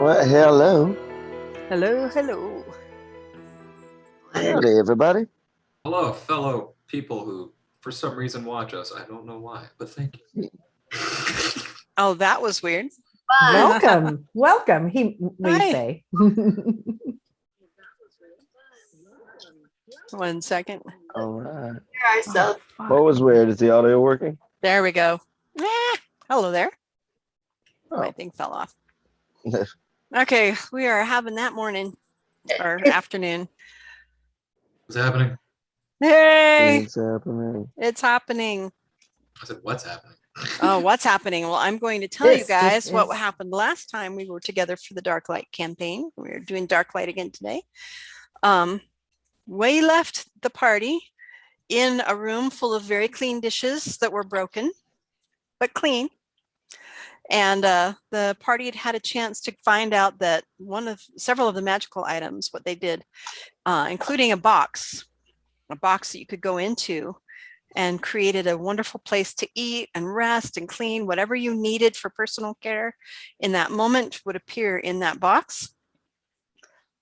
Well, hello. Hello, hello. Howdy, everybody. Hello, fellow people who, for some reason, watch us. I don't know why, but thank you. Oh, that was weird. Welcome, welcome. We Hi. say. 1 second. All right. Oh, What was weird? Is the audio working? There we go. Hello there. My Oh. thing fell off. Okay, we are having that morning or afternoon. What's happening? Hey, It's happening. it's happening. I said, what's happening? Oh, what's happening? Well, I'm going to tell you This guys what is- happened last time we were together for the Dark Light campaign. We're doing Dark Light again today. We left the party in a room full of very clean dishes that were broken, but clean. And the party had had a chance to find out that several of the magical items, what they did, including a box that you could go into, and created a wonderful place to eat and rest and clean. Whatever you needed for personal care in that moment would appear in that box.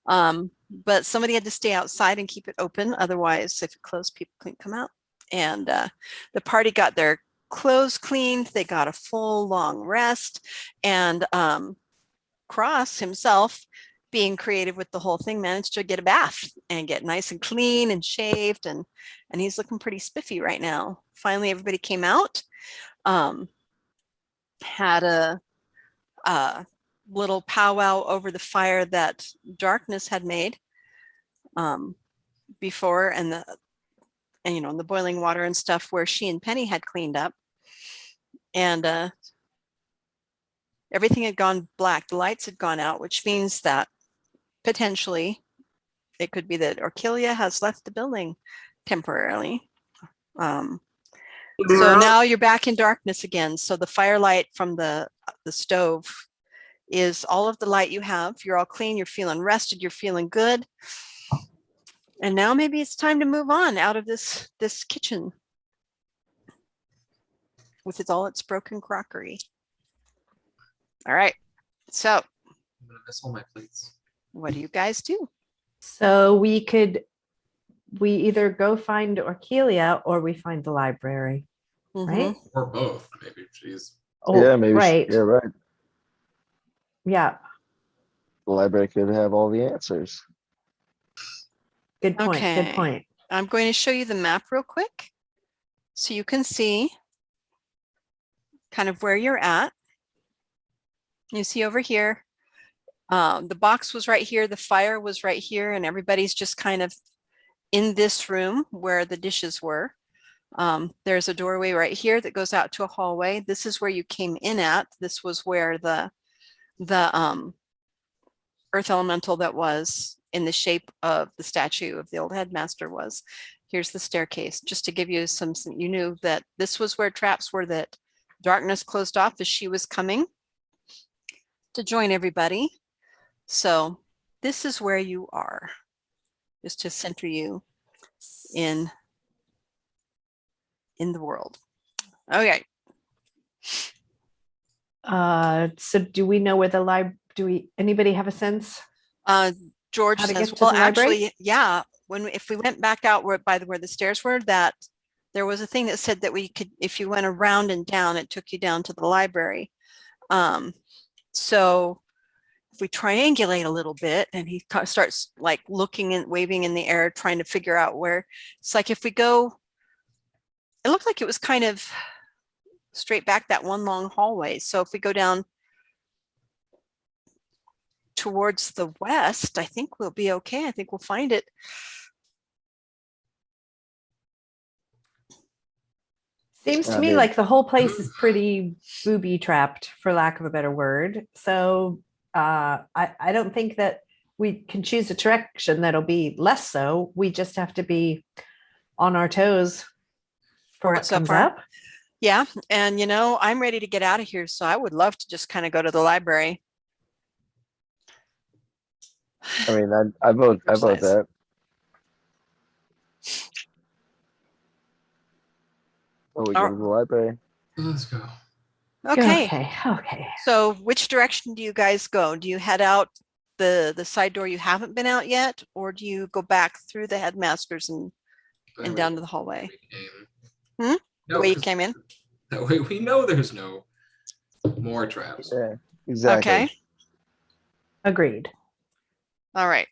But somebody had to stay outside and keep it open. Otherwise, if it closed, people couldn't come out. And the party got their clothes cleaned. They got a full long rest. And Cross himself, being creative with the whole thing, managed to get a bath and get nice and clean and shaved, and he's looking pretty spiffy right now. Finally, everybody came out, had a little powwow over the fire that Darkness had made before, and the boiling water and stuff where she and Penny had cleaned up, and everything had gone black. The lights had gone out, which means that potentially it could be that Orkilia has left the building temporarily. So now you're back in darkness again. So the firelight from the stove is all of the light you have. You're all clean, you're feeling rested, you're feeling good. And now maybe it's time to move on out of this kitchen with all its broken crockery. All right, so I'm going to miss all my plates. what do you guys do? So we either go find Orkilia or we find the library, right? Or both, maybe. Jeez. Oh, Yeah, maybe. right. Yeah, right. Yeah. The library could have all the answers. Good point. Okay. Good point. I'm going to show you the map real quick so you can see kind of where you're at. You see over here, the box was right here, the fire was right here, and everybody's just kind of in this room where the dishes were. There's a doorway right here that goes out to a hallway. This is where you came in at. This was where the earth elemental that was in the shape of the statue of the old headmaster was. Here's the staircase, just to give you some, you knew that this was where traps were that Darkness closed off as she was coming to join everybody. So this is where you are, just to center you in the world. Okay. So do we know where the library, anybody have a sense? George How to says, get to well, the library? actually, yeah, if we went back out where the stairs were, that there was a thing that said that we could, if you went around and down, it took you down to the library. So if we triangulate a little bit, and he starts like looking and waving in the air, trying to figure out where, it's like if we go, it looked like it was kind of straight back that one long hallway. So if we go down towards the west, I think we'll be okay. I think we'll find it. Seems to me like the whole place is pretty booby trapped, for lack of a better word. So I don't think that we can choose a direction that'll be less so. We just have to be on our toes for what comes up. Yeah, and I'm ready to get out of here, so I would love to just kind of go to the library. I mean, I vote that. Oh, we go to the library. Let's go. Okay. Okay. So which direction do you guys go? Do you head out the side door you haven't been out yet, or do you go back through the headmasters and down to the hallway? No, The way you came in? That way we know there's no more traps. Yeah, exactly. Okay. Agreed. All right.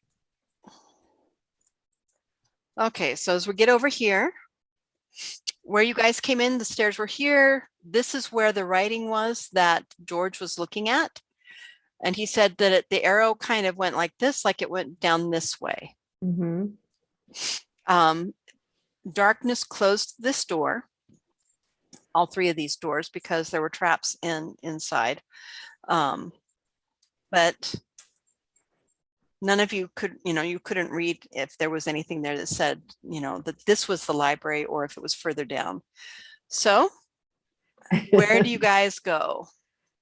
Okay, so as we get over here, where you guys came in, the stairs were here. This is where the writing was that George was looking at. And he said that the arrow kind of went like this, like it went down this way. Mhm. Darkness closed this door, all three of these doors, because there were traps inside. But none of you could, you couldn't read if there was anything there that said, that this was the library or if it was further down. So where do you guys go?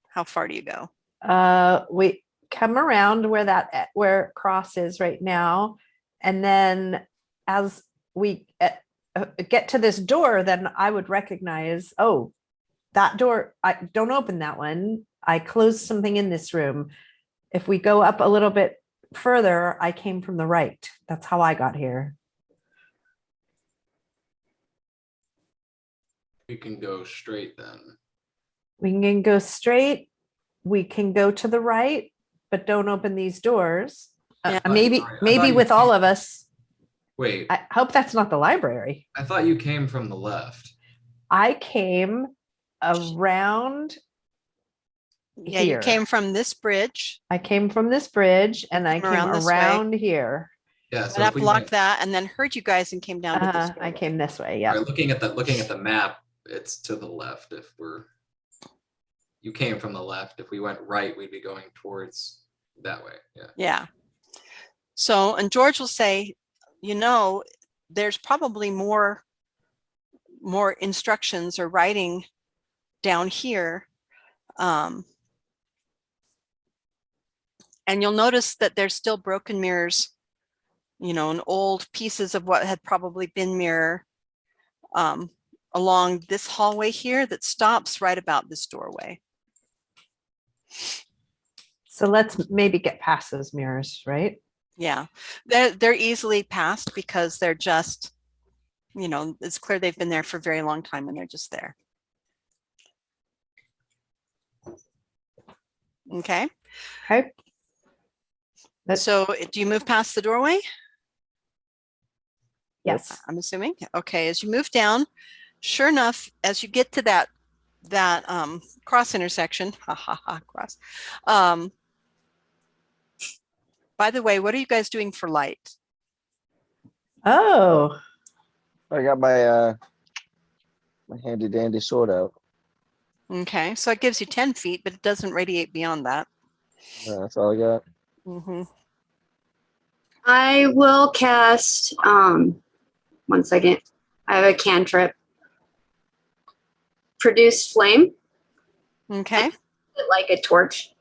How far do you go? We come around where cross is right now, and then as we get to this door, then I would recognize, oh, that door, I don't open that one. I closed something in this room. If we go up a little bit further, I came from the right. That's how I got here. We can go straight then. We can go straight. We can go to the right, but don't open these doors. Yeah. Maybe I thought you with all of us. Wait, I hope that's not the library. I thought you came from the left. I came around Yeah, here. you came from this bridge. I came from this bridge and I came Around this way. around here. Yeah, Went up, blocked that, and then heard you guys and came down to this I doorway. came this way. Yeah. Right, looking at the map, it's to the left. You came from the left. If we went right, we'd be going towards that way. Yeah. Yeah. So, and George will say, there's probably more instructions or writing down here. And you'll notice that there's still broken mirrors, and old pieces of what had probably been mirror along this hallway here that stops right about this doorway. So let's maybe get past those mirrors, right? Yeah, they're easily passed because they're just, it's clear they've been there for a very long time and they're just there. Okay. Okay. So do you move past the doorway? Yes. I'm assuming. Okay, as you move down, sure enough, as you get to that cross intersection, cross. By the way, what are you guys doing for light? Oh, I got my my handy dandy sword out. Okay, so it gives you 10 feet, but it doesn't radiate beyond that. That's all I got. Mm-hmm. I will cast, 1 second. I have a cantrip. Produce flame, Okay. like a torch.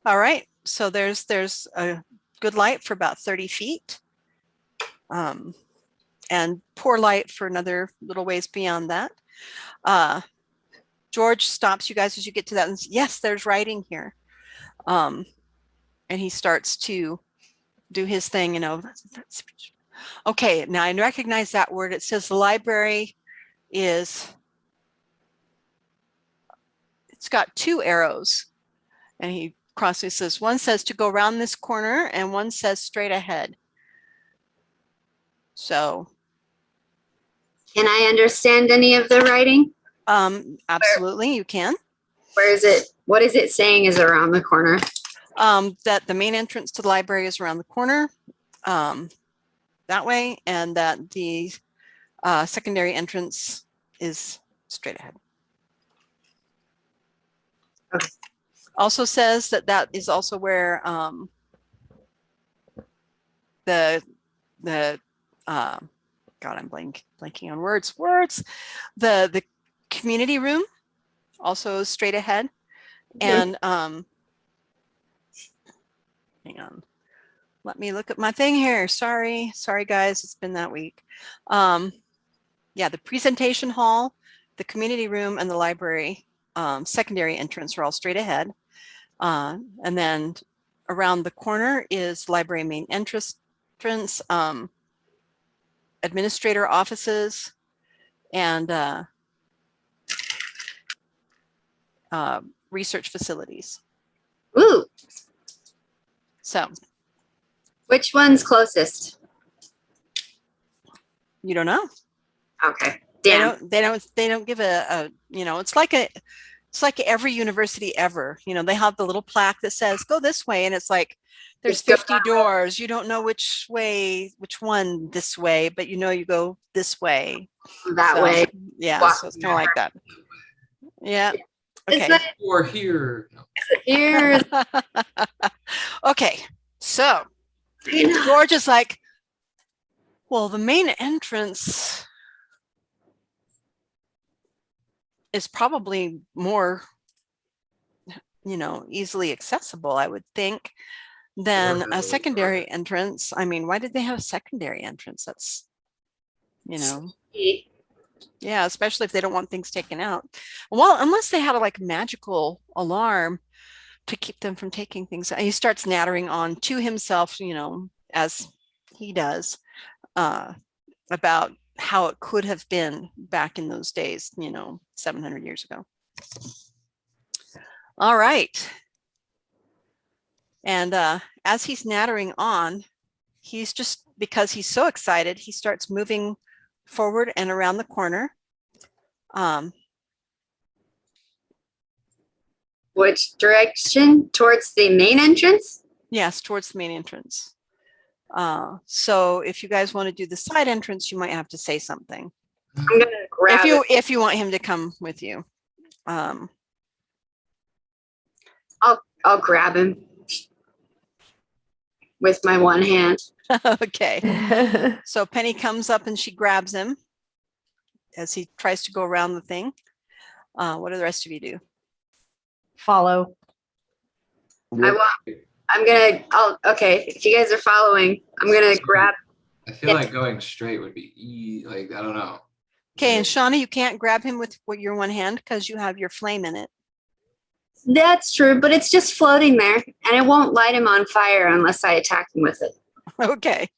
All right. So there's a good light for about 30 feet. And poor light for another little ways beyond that. George stops you guys as you get to that and says, yes, there's writing here. And he starts to do his thing, Okay, now I recognize that word. It says the library it's got 2 arrows. And he crosses, says, one says to go around this corner and one says straight ahead. So. Can I understand any of the writing? Absolutely, you can. Where is it? What is it saying is around the corner? That the main entrance to the library is around the corner, that way, and that the secondary entrance is straight ahead. Okay. Also says that is also where the God, I'm blanking on words. The community room also is straight ahead. And hang on. Let me look at my thing here. Sorry guys, it's been that week. Yeah, the presentation hall the community room and the library secondary entrance are all straight ahead. And then around the corner is library main entrance, administrator offices, and research facilities. Ooh, So which one's closest? you don't know. Okay. Damn. They don't give a it's like every university ever, they have the little plaque that says go this way, and it's like there's Just go 50 doors. You don't know which one this way, but you go this way. That way. Yeah, Walk so it's kind of like that. Yeah. Is Okay. that Or here. No. here? Okay. So George is like, well, the main entrance is probably more, easily accessible, I would think, than a secondary entrance. I mean, why did they have a secondary entrance? That's, yeah, especially if they don't want things taken out. Well, unless they had a magical alarm to keep them from taking things out. He starts nattering on to himself, as he does, about how it could have been back in those days, 700 years ago. All right. And as he's nattering on, he's just, because he's so excited, he starts moving forward and around the corner. Which direction? Towards the main entrance? Yes, towards the main entrance. So if you guys want to do the side entrance, you might have to say something. I'm gonna grab If you want him to come with you. I'll grab him with my one hand. Okay. So Penny comes up and she grabs him as he tries to go around the thing. What do the rest of you do? Follow. Yep. Okay, if you guys are following, I'm gonna grab. I feel like going straight would be I don't know. Okay, and Shauna, you can't grab him with your one hand because you have your flame in it. That's true, but it's just floating there, and it won't light him on fire unless I attack him with it. Okay.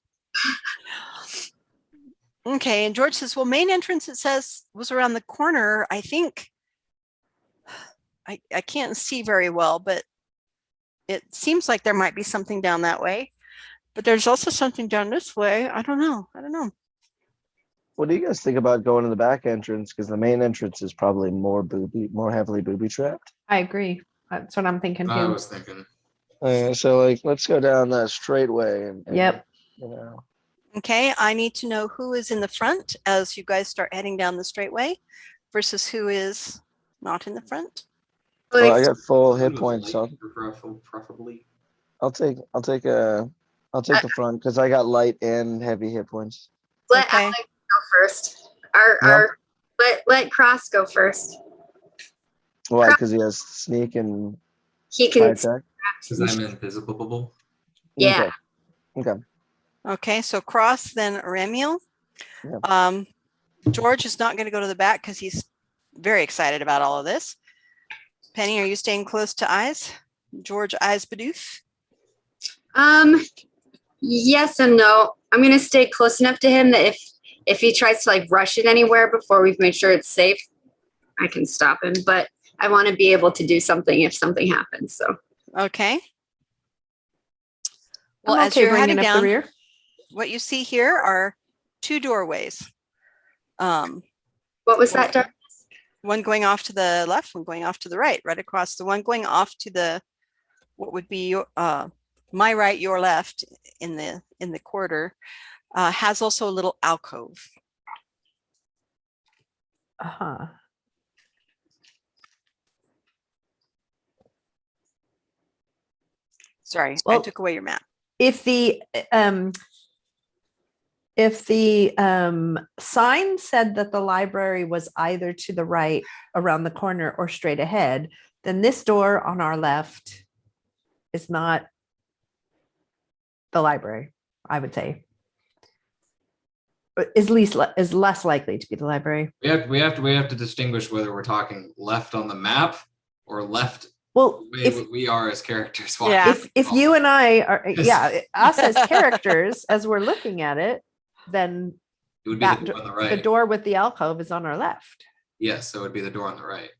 Okay, and George says, well, main entrance, it says, was around the corner. I think, I can't see very well, but it seems like there might be something down that way. But there's also something down this way. I don't know. What do you guys think about going to the back entrance? Because the main entrance is probably more heavily booby trapped. I agree. That's what I'm thinking I too. was thinking. So let's go down that straight way. And Yep. Okay, I need to know who is in the front as you guys start heading down the straight way versus who is not in the front. Well, I got full hit points, so Preferably. I'll take the front because I got light and heavy hit points. Let Okay. Alex go first. Let Cross go first. Why? Because he has sneak and He high can. attack. Because I'm invisible. Yeah. Okay. Okay, so Cross, then Remiel. Yeah. George is not going to go to the back because he's very excited about all of this. Penny, are you staying close to Eyes? George Eyes Bidoof? Yes and no. I'm gonna stay close enough to him that if he tries to rush it anywhere before we've made sure it's safe, I can stop him. But I want to be able to do something if something happens. So Okay. Well, I'm as okay you're bringing heading up the down, rear. what you see here are two doorways. what was that, Doug? One going off to the left, one going off to the right across. The one going off to the, what would be my right, your left in the corridor, has also a little alcove. Uh-huh. Sorry, I Well, took away your map. If the sign said that the library was either to the right around the corner or straight ahead, then this door on our left is not the library, I would say. is less likely to be the library. We have to distinguish whether we're talking left on the map or left Well, the way we are as characters. walking. Yeah. if you and I are, us as characters, as we're looking at it, then It would be that the door on the the right. door with the alcove is on our left. Yes, so it would be the door on the right.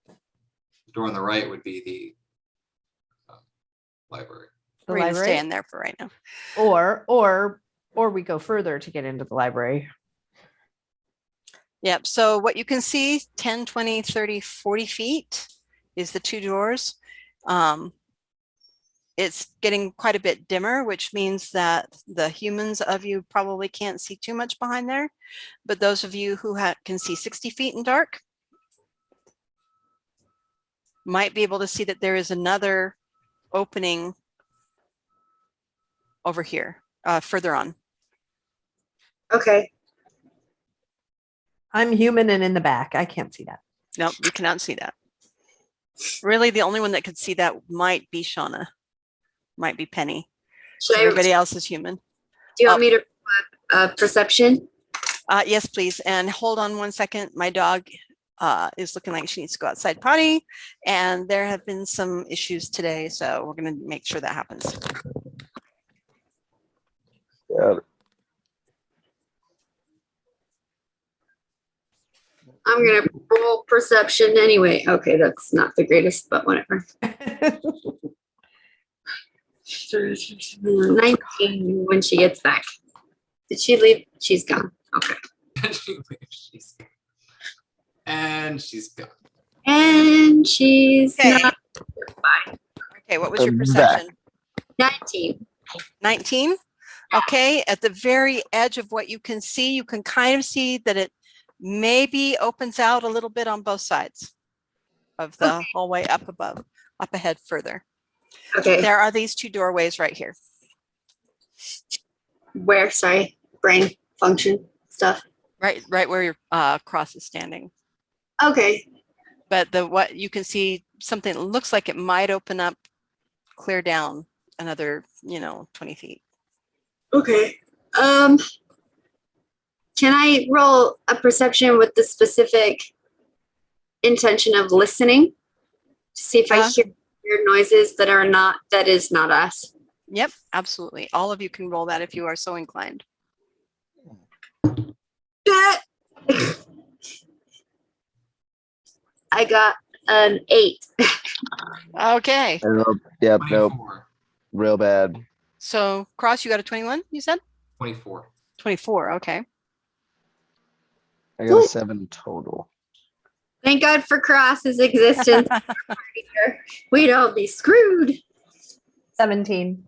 The door on the right would be the library. The We're going to library, stay in there for right now. or we go further to get into the library. Yep. So what you can see 10, 20, 30, 40 feet is the two doors. It's getting quite a bit dimmer, which means that the humans of you probably can't see too much behind there. But those of you who can see 60 feet in dark might be able to see that there is another opening over here, further on. Okay. I'm human and in the back. I can't see that. No, you cannot see that. Really, the only one that could see that might be Shauna, might be Penny. Everybody else is human. Do you want me to perception? Yes, please. And hold on one second. My dog is looking like she needs to go outside potty, and there have been some issues today, so we're going to make sure that happens. Yeah. I'm gonna roll perception anyway. Okay, that's not the greatest, but whatever. 19 when she gets back. Did she leave? She's gone. Okay. And she's gone. And she's Okay. not. Okay, what was your Back. perception? 19. 19? Okay, at the very edge of what you can see, you can kind of see that it maybe opens out a little bit on both sides of the hallway up above, up ahead further. Okay. There are these two doorways right here. Where? Sorry. Brain function stuff. Right where your cross is standing. Okay. But what you can see, something that looks like it might open up, clear down another, 20 feet. Okay. Can I roll a perception with the specific intention of listening to see if I hear weird noises that is not us? Yep, absolutely. All of you can roll that if you are so inclined. I got an 8. Okay. Yep, nope, 24. real bad. So Cross, you got a 21, you said? 24. 24, okay. I got a 7 total. Thank God for Cross's existence. We'd all be screwed. 17.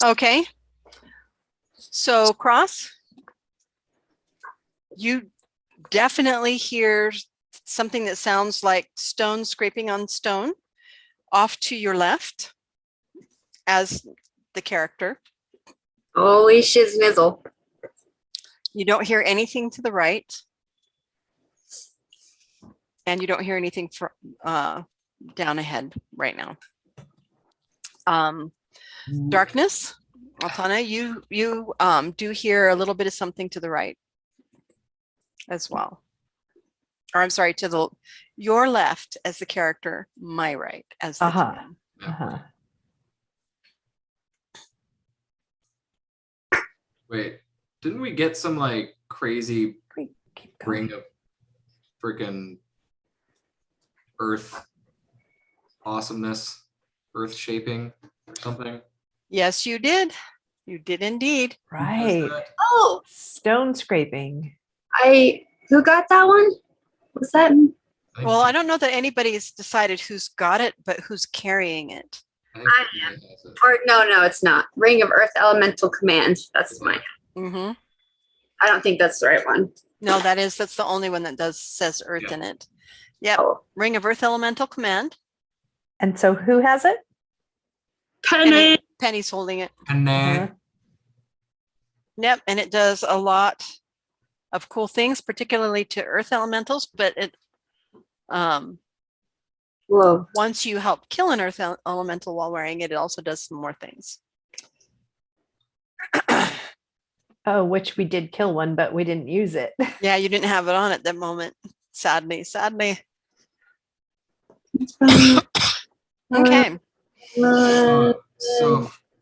Okay. So Cross, you definitely hear something that sounds like stone scraping on stone off to your left as the character. Holy shiznizzle. You don't hear anything to the right. And you don't hear anything down ahead right now. Darkness, Altana, you do hear a little bit of something to the right as well. Or I'm sorry, to your left as the character, my right as the human. Uh-huh. Wait, didn't we get some like crazy Keep going. ring of freaking earth awesomeness, earth shaping or something? Yes, you did. You did indeed. Who does Right. that? Oh, Stone scraping. who got that one? What's that? I think Well, I don't know that anybody's decided who's got it, but who's carrying it. I think I Peter has it. Or no, it's not. Ring of Earth Elemental Command. That's mine. Mm-hmm. I don't think that's the right one. No, that's the only one that says Earth Yeah. in it. Yep. Oh. Ring of Earth Elemental Command. And so who has it? Penny. Penny's holding it. And then Uh-huh. Yep, and it does a lot of cool things, particularly to Earth elementals. But it, Whoa. once you help kill an Earth elemental while wearing it, it also does some more things. Oh, which we did kill one, but we didn't use it. Yeah, you didn't have it on at that moment. Sadly. Okay.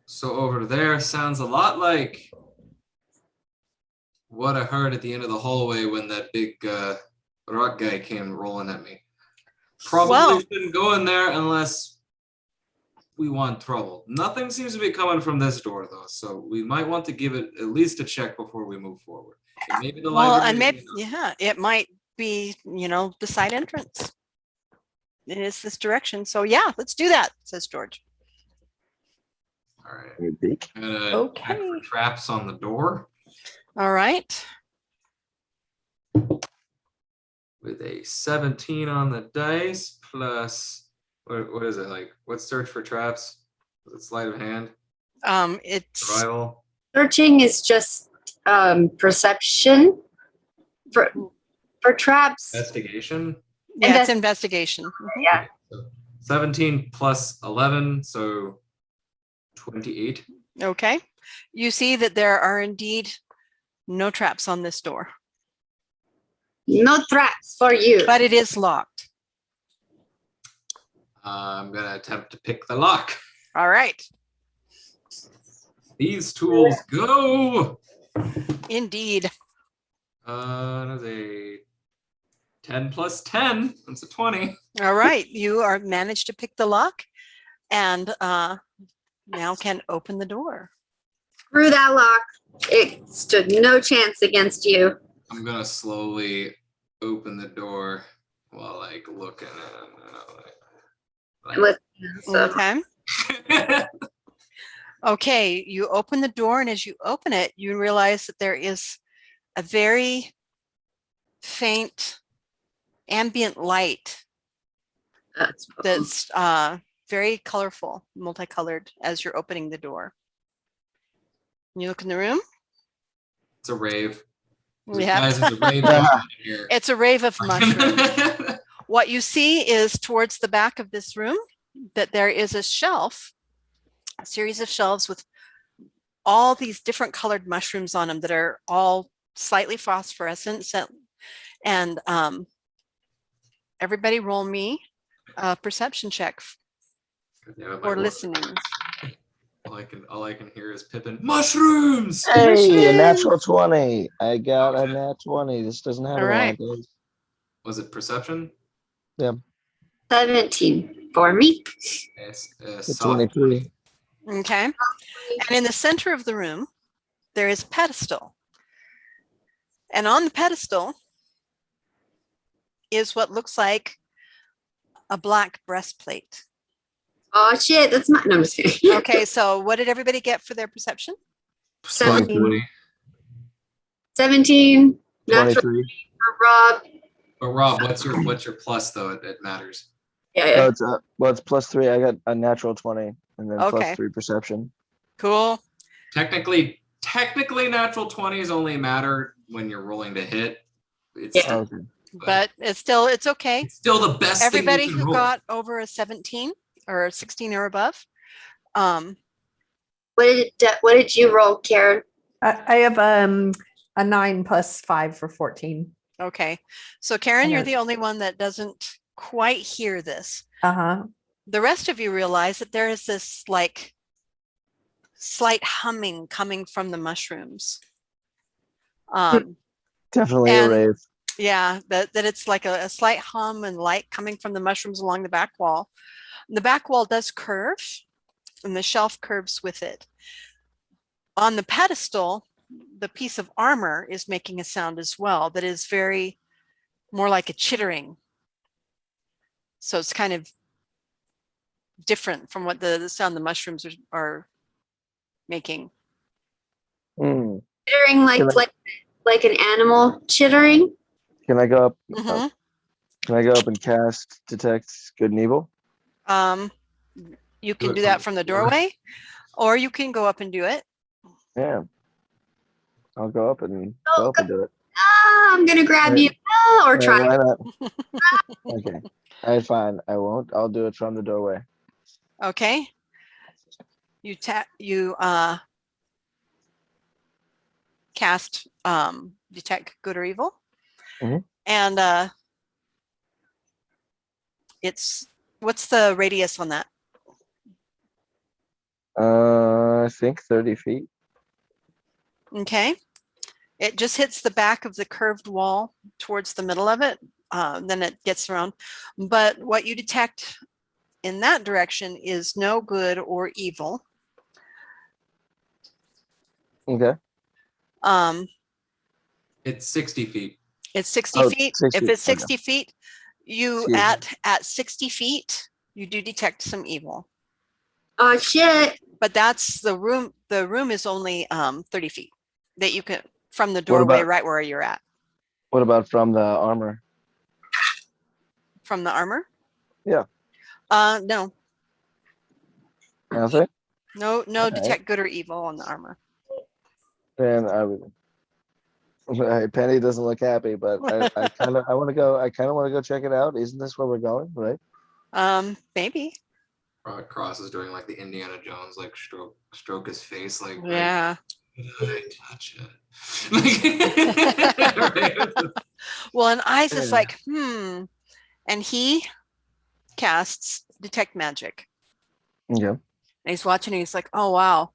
So over there sounds a lot like what I heard at the end of the hallway when that big rock guy came rolling at me. Probably Well- shouldn't go in there unless we want trouble. Nothing seems to be coming from this door though, so we might want to give it at least a check before we move forward. It may be the Well, library, and maybe, it may not. yeah, it might be, the side entrance. It is this direction. So yeah, let's do that, says George. All right. Very big. I'm gonna check Okay. for traps on the door All right. with a 17 on the dice plus what is it like? What's search for traps? Is it sleight of hand? It's Survival? Searching is just perception for traps. Investigation? yeah, it's investigation. Mhm. Yeah. So 17 plus 11, so 28. Okay. You see that there are indeed no traps on this door, No traps for you. but it is locked. I'm gonna attempt to pick the lock. All right. These tools go. Indeed. That's a 10 plus 10. That's a 20. All right. You are managed to pick the lock and now can open the door. Screw that lock. It stood no chance against you. I'm gonna slowly open the door while like looking at And listen, so Okay. Okay. You open the door, and as you open it, you realize that there is a very faint ambient light that's very colorful, multicolored as you're opening the door. You look in the room. It's a rave. Yeah. Guys, there's a rave going on in here. It's a rave of mushrooms. What you see is towards the back of this room that there is a shelf, a series of shelves with all these different colored mushrooms on them that are all slightly phosphorescent. And everybody roll me a perception check Yeah, it might for work. listening. All I can hear is Pippin. Mushrooms! Hey, a natural 20. I got a nat 20. This doesn't happen a lot, right. guys. Was it perception? 17 for me. Yes. It's 23. Okay. And in the center of the room, there is a pedestal. And on the pedestal is what looks like a black breastplate. Oh shit, that's my no, I'm just kidding. Okay, so what did everybody get for their perception? 17. 17. Natural 23. for Rob. But Rob, what's your plus though? It matters. Yeah. It's plus 3. I got a natural 20 and then Okay. plus 3 perception. Cool. Technically, natural 20s only matter when you're rolling to hit. It's Yeah. still, Okay. But it's okay. it's still the best Everybody thing you can who roll. got over a 17 or 16 or above, What did you roll, Karen? I have a 9 plus 5 for 14. okay. So Karen, you're Okay. the only one that doesn't quite hear this. Uh-huh. The rest of you realize that there is this like slight humming coming from the mushrooms. Definitely And- a rave. Yeah, that it's like a slight hum and light coming from the mushrooms along the back wall. The back wall does curve and the shelf curves with it. On the pedestal, the piece of armor is making a sound as well that is very more like a chittering. So it's kind of different from what the sound the mushrooms are making. Hmm. Chittering like an animal chittering. Can I go up? Mhm. Can I go up and cast detect good and evil? You Do can it do from that the from the floor. doorway, or you can go up and do it. Yeah. I'll go up and do it. Ah, I'm gonna grab you. Or Yeah, try. why not? Okay. All right, fine. I won't. I'll do it from the doorway. Okay. You cast detect good or evil. Mhm. And what's the radius on that? I think 30 feet. Okay. It just hits the back of the curved wall towards the middle of it. Then it gets around. But what you detect in that direction is no good or evil. Okay. It's 60 feet. It's 60 Oh, feet. 60. If it's Okay. 60 feet, you Excuse me. at 60 feet, you do detect some evil. Oh shit. But that's the room. The room is only 30 feet that you can from the What doorway about- right where you're at. What about from the armor? From the armor? Yeah. No, Nothing? no right. detect good or evil on the armor. Then I would. Penny doesn't look happy, but I kind of want to go. I kind of want to go check it out. Isn't this where we're going? Right? Maybe. Cross is doing like the Indiana Jones, like stroke his face, like Yeah. Did I touch it? Right? Well, and Ice is Yeah. like, and he casts detect magic. Okay. And he's watching and he's like, oh, wow.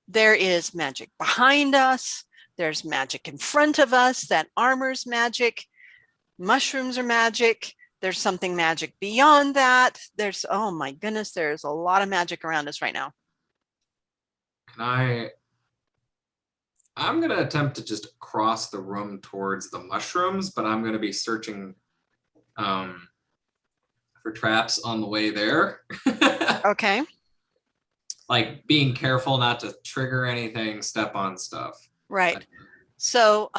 There is magic behind us. There's magic in front of us. That armor's magic. Mushrooms are magic. There's something magic beyond that. There's, oh my goodness, there's a lot of magic around us right now. I'm going to attempt to just cross the room towards the mushrooms, but I'm going to be searching for traps on the way there. Okay. Like being careful not to trigger anything, step on stuff. Right. So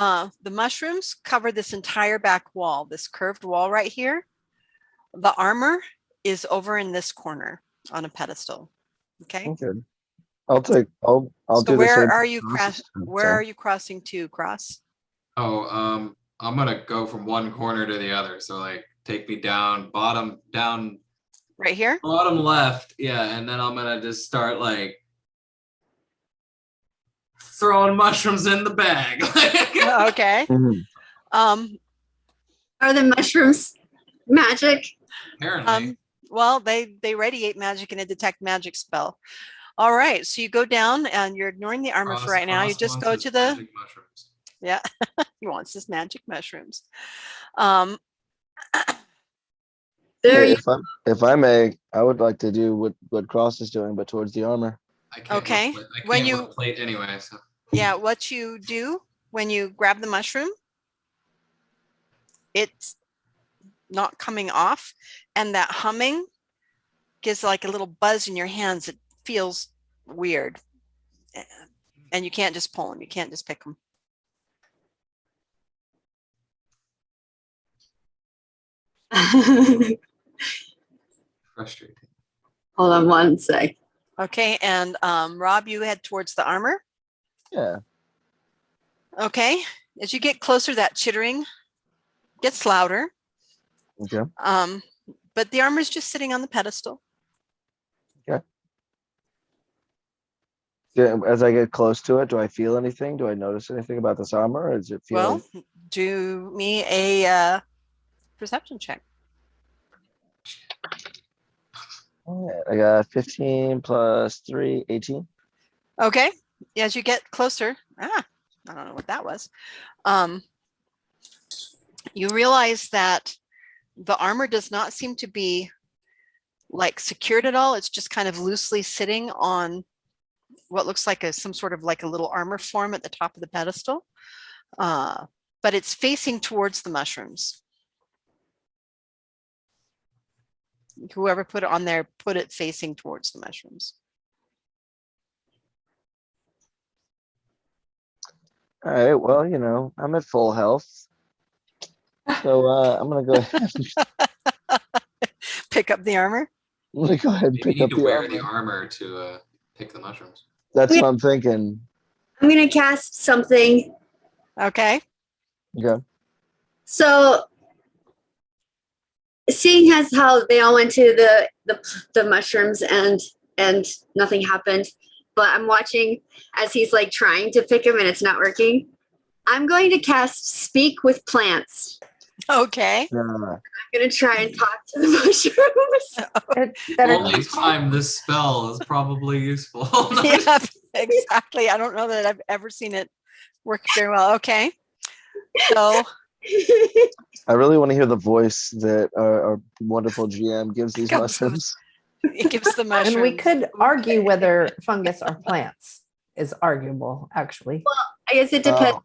the mushrooms cover this entire back wall, this curved wall right here. The armor is over in this corner on a pedestal. Okay. Okay. I'll do So the where same. are you process. where are you crossing to, Cross? Oh, I'm going to go from one corner to the other. So like take me down Right here? bottom left. Yeah. And then I'm going to just start like throwing mushrooms in the bag. Okay. Mhm. Are the mushrooms magic? Apparently. Well, they radiate magic and a detect magic spell. All right, so you go down and you're ignoring the armor for right now. You Cross just wants go his to the magic mushrooms. yeah. He wants his magic mushrooms. Um, There you If I may, I would like to do what Cross is doing, but towards the armor. I can't Okay, work plate. I when can't you- work plate anyway. So. yeah, what you do when you grab the mushroom, it's not coming off, and that humming gives like a little buzz in your hands. It feels weird, and you can't just pull them. You can't just pick them. Frustrating. Hold on one sec. Okay, and Rob, you head towards the armor. Yeah. Okay, as you get closer, that chittering gets louder. Okay. But the armor is just sitting on the pedestal. Yeah. As I get close to it, do I feel anything? Do I notice anything about this armor? Or does it feel? Well, do me a perception check. All right, I got 15 plus 3, 18. Okay, as you get closer, I don't know what that was. You realize that the armor does not seem to be like secured at all. It's just kind of loosely sitting on what looks like some sort of like a little armor form at the top of the pedestal. But it's facing towards the mushrooms. Whoever put it on there, put it facing towards the mushrooms. All right. Well, I'm at full health. So I'm gonna go ahead. Pick up the armor. I'm gonna go ahead and You pick need up to the wear armor. the armor to pick the mushrooms. That's what I'm thinking. I'm gonna cast something. Okay. Okay. So, seeing as how they all went to the mushrooms and nothing happened, but I'm watching as he's like trying to pick him and it's not working. I'm going to cast Speak with Plants. Okay. I'm going to try and talk to the mushrooms. Only time this spell is probably useful. Yeah, exactly. I don't know that I've ever seen it work very well. Okay. So I really want to hear the voice that our wonderful GM gives these Comes with- mushrooms. it gives the mushrooms. And we could argue whether fungus or plants is arguable, actually. I guess it depends Oh, on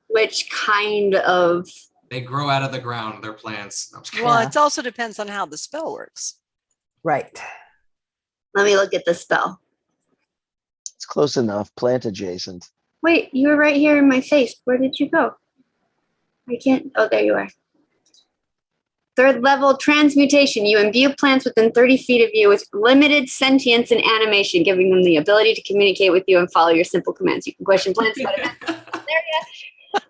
which kind of. They grow out of the ground. They're plants. No, I'm just kidding. Well, Yeah. it also depends on how the spell works. Right. Let me look at the spell. it's close enough. Plant adjacent. Wait, you were right here in my face. Where did you go? I can't. Oh, there you are. 3rd level transmutation. You imbue plants within 30 feet of you with limited sentience and animation, giving them the ability to communicate with you and follow your simple commands. You can question plants about events in the area,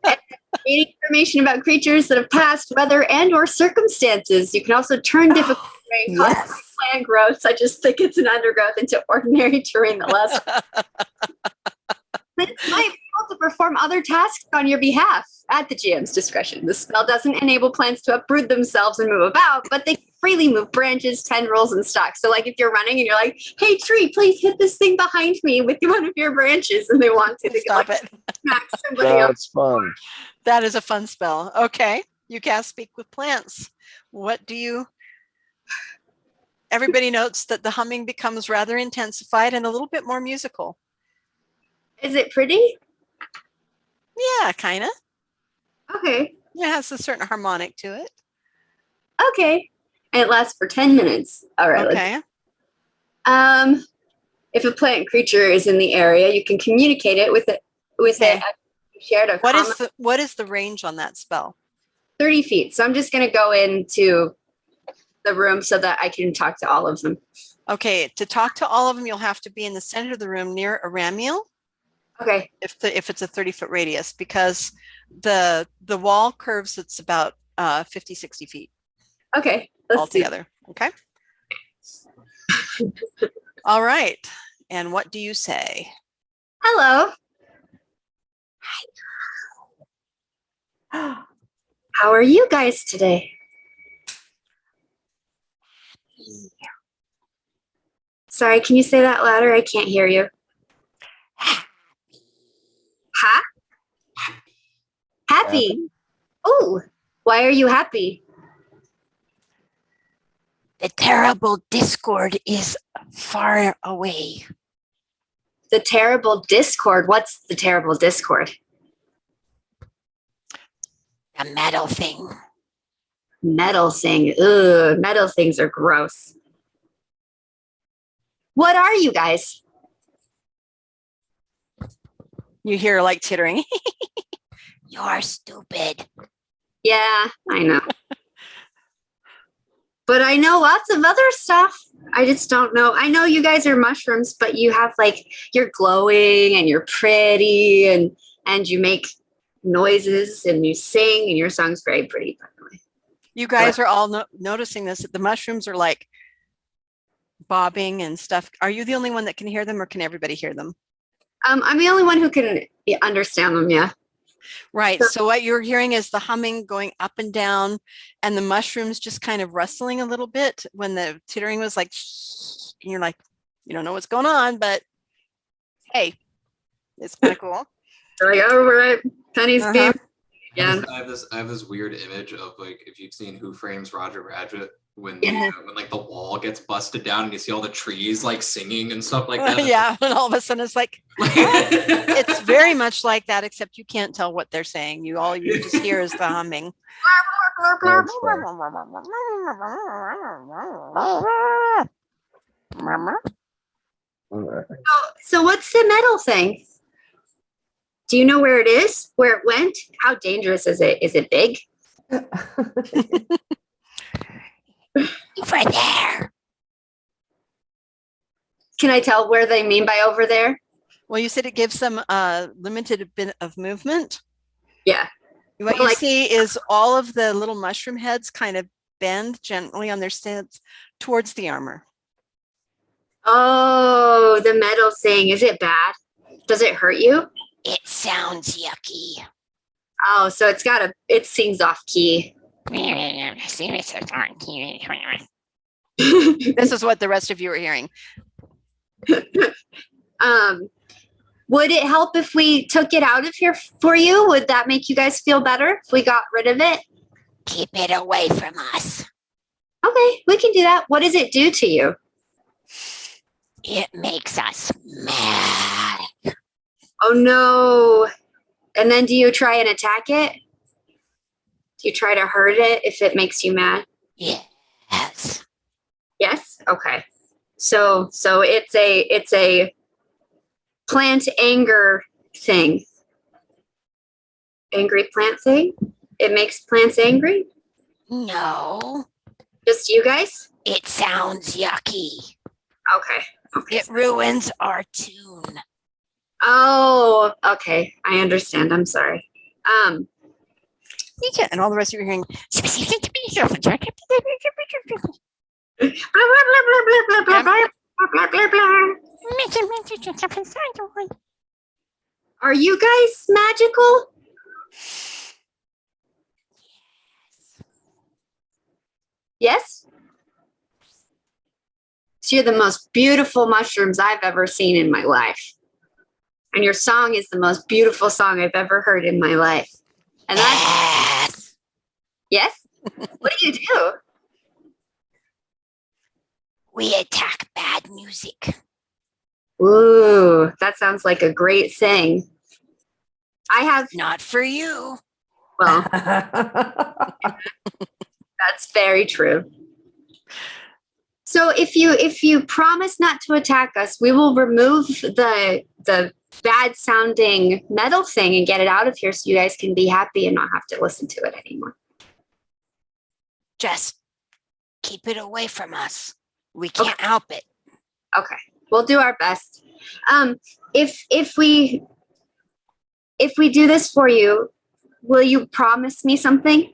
and gain information about creatures that have passed, weather, and or circumstances. You can also turn difficult terrain caused by Yes. plant growth, such as thickets and undergrowth, into ordinary terrain that lasts. Plants might be able to perform other tasks on your behalf at the GM's discretion. The spell doesn't enable plants to uproot themselves and move about, but they can freely move branches, tendrils, and stalks. So like if you're running and you're like, hey tree, please hit this thing behind me with one of your branches, and they want to, they can Stop like it. smack somebody else. That's fun. That is a fun spell. Okay. You cast Speak with Plants. What do you... Everybody notes that the humming becomes rather intensified and a little bit more musical. Is it pretty? Yeah, kind of. Okay. It has a certain harmonic to it. Okay. And it lasts for 10 minutes. All right. Okay. If a plant creature is in the area, you can communicate it with it Okay. shared a What common is the range on that spell? 30 feet. So I'm just going to go into the room so that I can talk to all of them. Okay, to talk to all of them, you'll have to be in the center of the room near a Ramiel Okay. if it's a 30-foot radius, because the wall curves, it's about 50, 60 feet Okay. Let's do altogether. Okay. All right. And what do you say? Hello. How are you guys today? Sorry, can you say that louder? I can't hear you. Huh? Happy. Oh, why are you happy? The terrible discord is far away. The terrible discord. What's the terrible discord? The metal thing. Metal thing. Ugh, metal things are gross. What are you guys? You hear like tittering. You're stupid. Yeah, I know. But I know lots of other stuff. I just don't know. I know you guys are mushrooms, but you have like, you're glowing and you're pretty and you make noises and you sing and your song's very pretty, by the way. You guys are all noticing this. The mushrooms are like bobbing and stuff. Are you the only one that can hear them, or can everybody hear them? I'm the only one who can understand them, yeah. Right. So what you're hearing is the humming going up and down, and the mushrooms just kind of rustling a little bit when the tittering was like, shh, and you're like, you don't know what's going on, but hey, it's kind of cool. They're like, oh, right, Penny's being. Yeah. I have this weird image of like, if you've seen Who Frames Roger Rabbit, when Yeah. when like the wall gets busted down and you see all the trees like singing and stuff like that. Yeah, and all of a sudden it's like, it's very much like that, except you can't tell what they're saying. You just hear is the humming. That's fun. All right. So what's the metal thing? Do you know where it is? Where it went? How dangerous is it? Is it big? Over there. Can I tell where they mean by over there? Well, you said it gives them a limited bit of movement. Yeah. What Well, you like- see is all of the little mushroom heads kind of bend gently on their stance towards the armor. Oh, the metal thing. Is it bad? Does it hurt you? It sounds yucky. Oh, so it sings off key. This is what the rest of you are hearing. Would it help if we took it out of here for you? Would that make you guys feel better if we got rid of it? Keep it away from us. Okay, we can do that. What does it do to you? It makes us mad. Oh no. And then do you try and attack it? Do you try to hurt it if it makes you mad? Yes. Yes? Okay. So it's a plant anger thing. Angry plant thing? It makes plants angry? No. Just you guys? It sounds yucky. Okay. Okay. It ruins our tune. Oh, okay. I understand. I'm sorry. Yeah, and all the rest of you are hearing. Are you guys magical? Yes? So you're the most beautiful mushrooms I've ever seen in my life. And your song is the most beautiful song I've ever heard in my life. And that's Yes. yes? What do you do? We attack bad music. Ooh, that sounds like a great thing. I have, Not for you. well, that's very true. So if you promise not to attack us, we will remove the bad sounding metal thing and get it out of here so you guys can be happy and not have to listen to it anymore. Just keep it away from us. We can't help it. Okay. We'll do our best. If we do this for you, will you promise me something?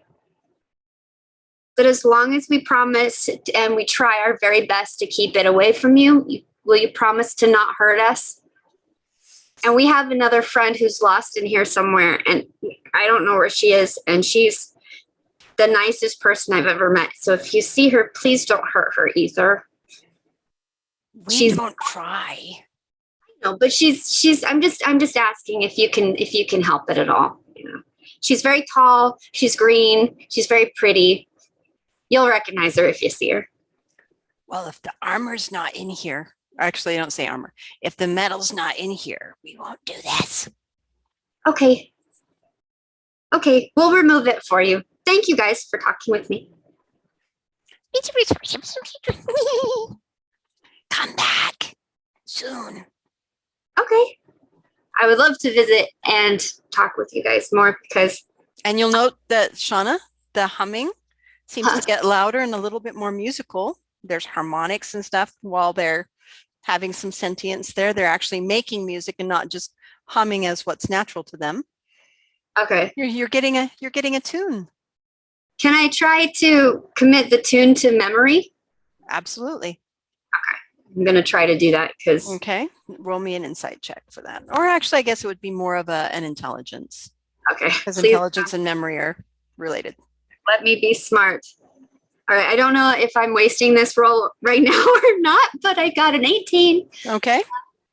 That as long as we promise and we try our very best to keep it away from you, will you promise to not hurt us? And we have another friend who's lost in here somewhere, and I don't know where she is, and she's the nicest person I've ever met. So if you see her, please don't hurt her either. We don't try. No, but she's I'm just asking if you can help it at all. You know, she's very tall, she's green, she's very pretty. You'll recognize her if you see her. Well, if the armor's not in here, actually, I don't say armor. If the metal's not in here, We won't do this. Okay. Okay, we'll remove it for you. Thank you guys for talking with me. Come back soon. Okay. I would love to visit and talk with you guys more because and you'll note that Shauna, the humming seems to get louder and a little bit more musical. There's harmonics and stuff while they're having some sentience there. They're actually making music and not just humming as what's natural to them. okay. You're getting a tune. Can I try to commit the tune to memory? Absolutely. I'm gonna try to do that because Okay. Roll me an insight check for that. Or actually, I guess it would be more of an intelligence okay. because Please intelligence and memory are related. let me be smart. All right. I don't know if I'm wasting this roll right now or not, but I got an 18. Okay.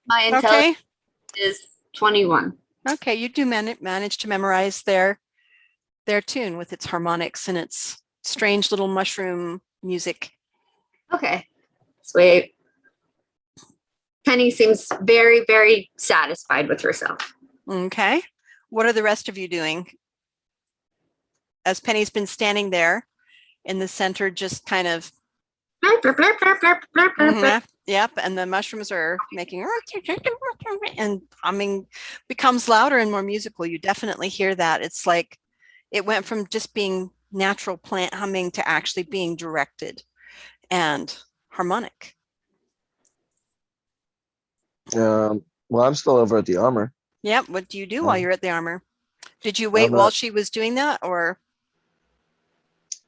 My intelligence Okay. is 21. Okay. You do manage to memorize their tune with its harmonics and its strange little mushroom music. Okay. Sweet. Penny seems very, very satisfied with herself. Okay. What are the rest of you doing? As Penny's been standing there in the center, just kind of, yep. And the mushrooms are making, and humming becomes louder and more musical. You definitely hear that. It's like it went from just being natural plant humming to actually being directed and harmonic. Well, I'm still over at the armor. Yep. What do you do while Um, you're at the armor? Did you wait I'm while not- she was doing that, or?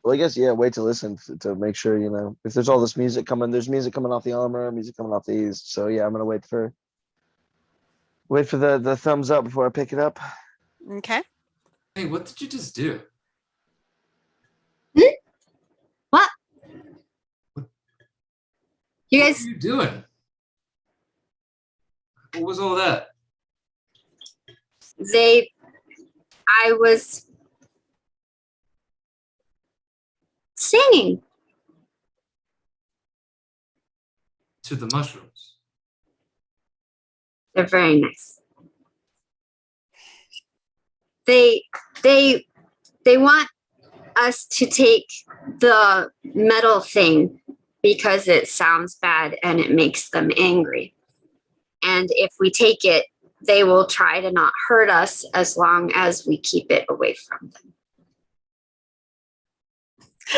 Well, I guess, yeah, wait to listen to make sure, if there's all this music coming, there's music coming off the armor, music coming off these. So yeah, I'm gonna wait for the thumbs up before I pick it up. Okay. Hey, what did you just do? What? You What guys, are you doing? What was all that? I was singing. To the mushrooms. They're very nice. They want us to take the metal thing because it sounds bad and it makes them angry. And if we take it, they will try to not hurt us as long as we keep it away from them.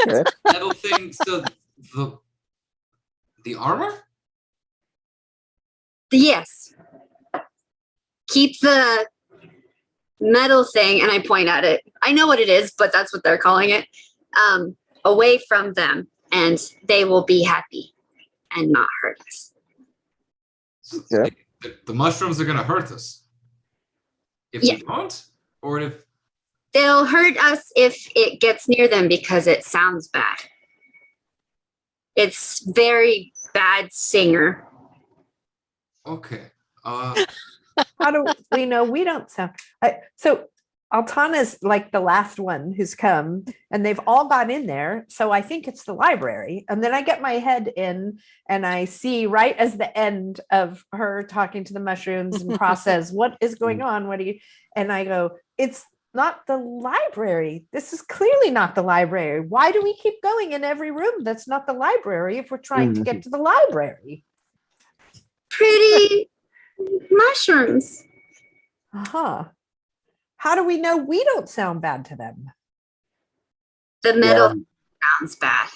Okay. Metal thing. So the armor. Yes. Keep the metal thing, and I point at it. I know what it is, but that's what they're calling it. Away from them, and they will be happy and not hurt us. Yeah. The mushrooms are gonna hurt us. If Yeah. we don't, or if They'll hurt us if it gets near them because it sounds bad. It's very bad singer. okay. How do we know we don't sound? So Altana's like the last one who's come, and they've all got in there. So I think it's the library. And then I get my head in, and I see right as the end of her talking to the mushrooms and process what is going on. What do you? And I go, it's not the library. This is clearly not the library. Why do we keep going in every room that's not the library if we're trying to get to the library? Pretty mushrooms. Uh-huh. How do we know we don't sound bad to them? The metal sounds bad.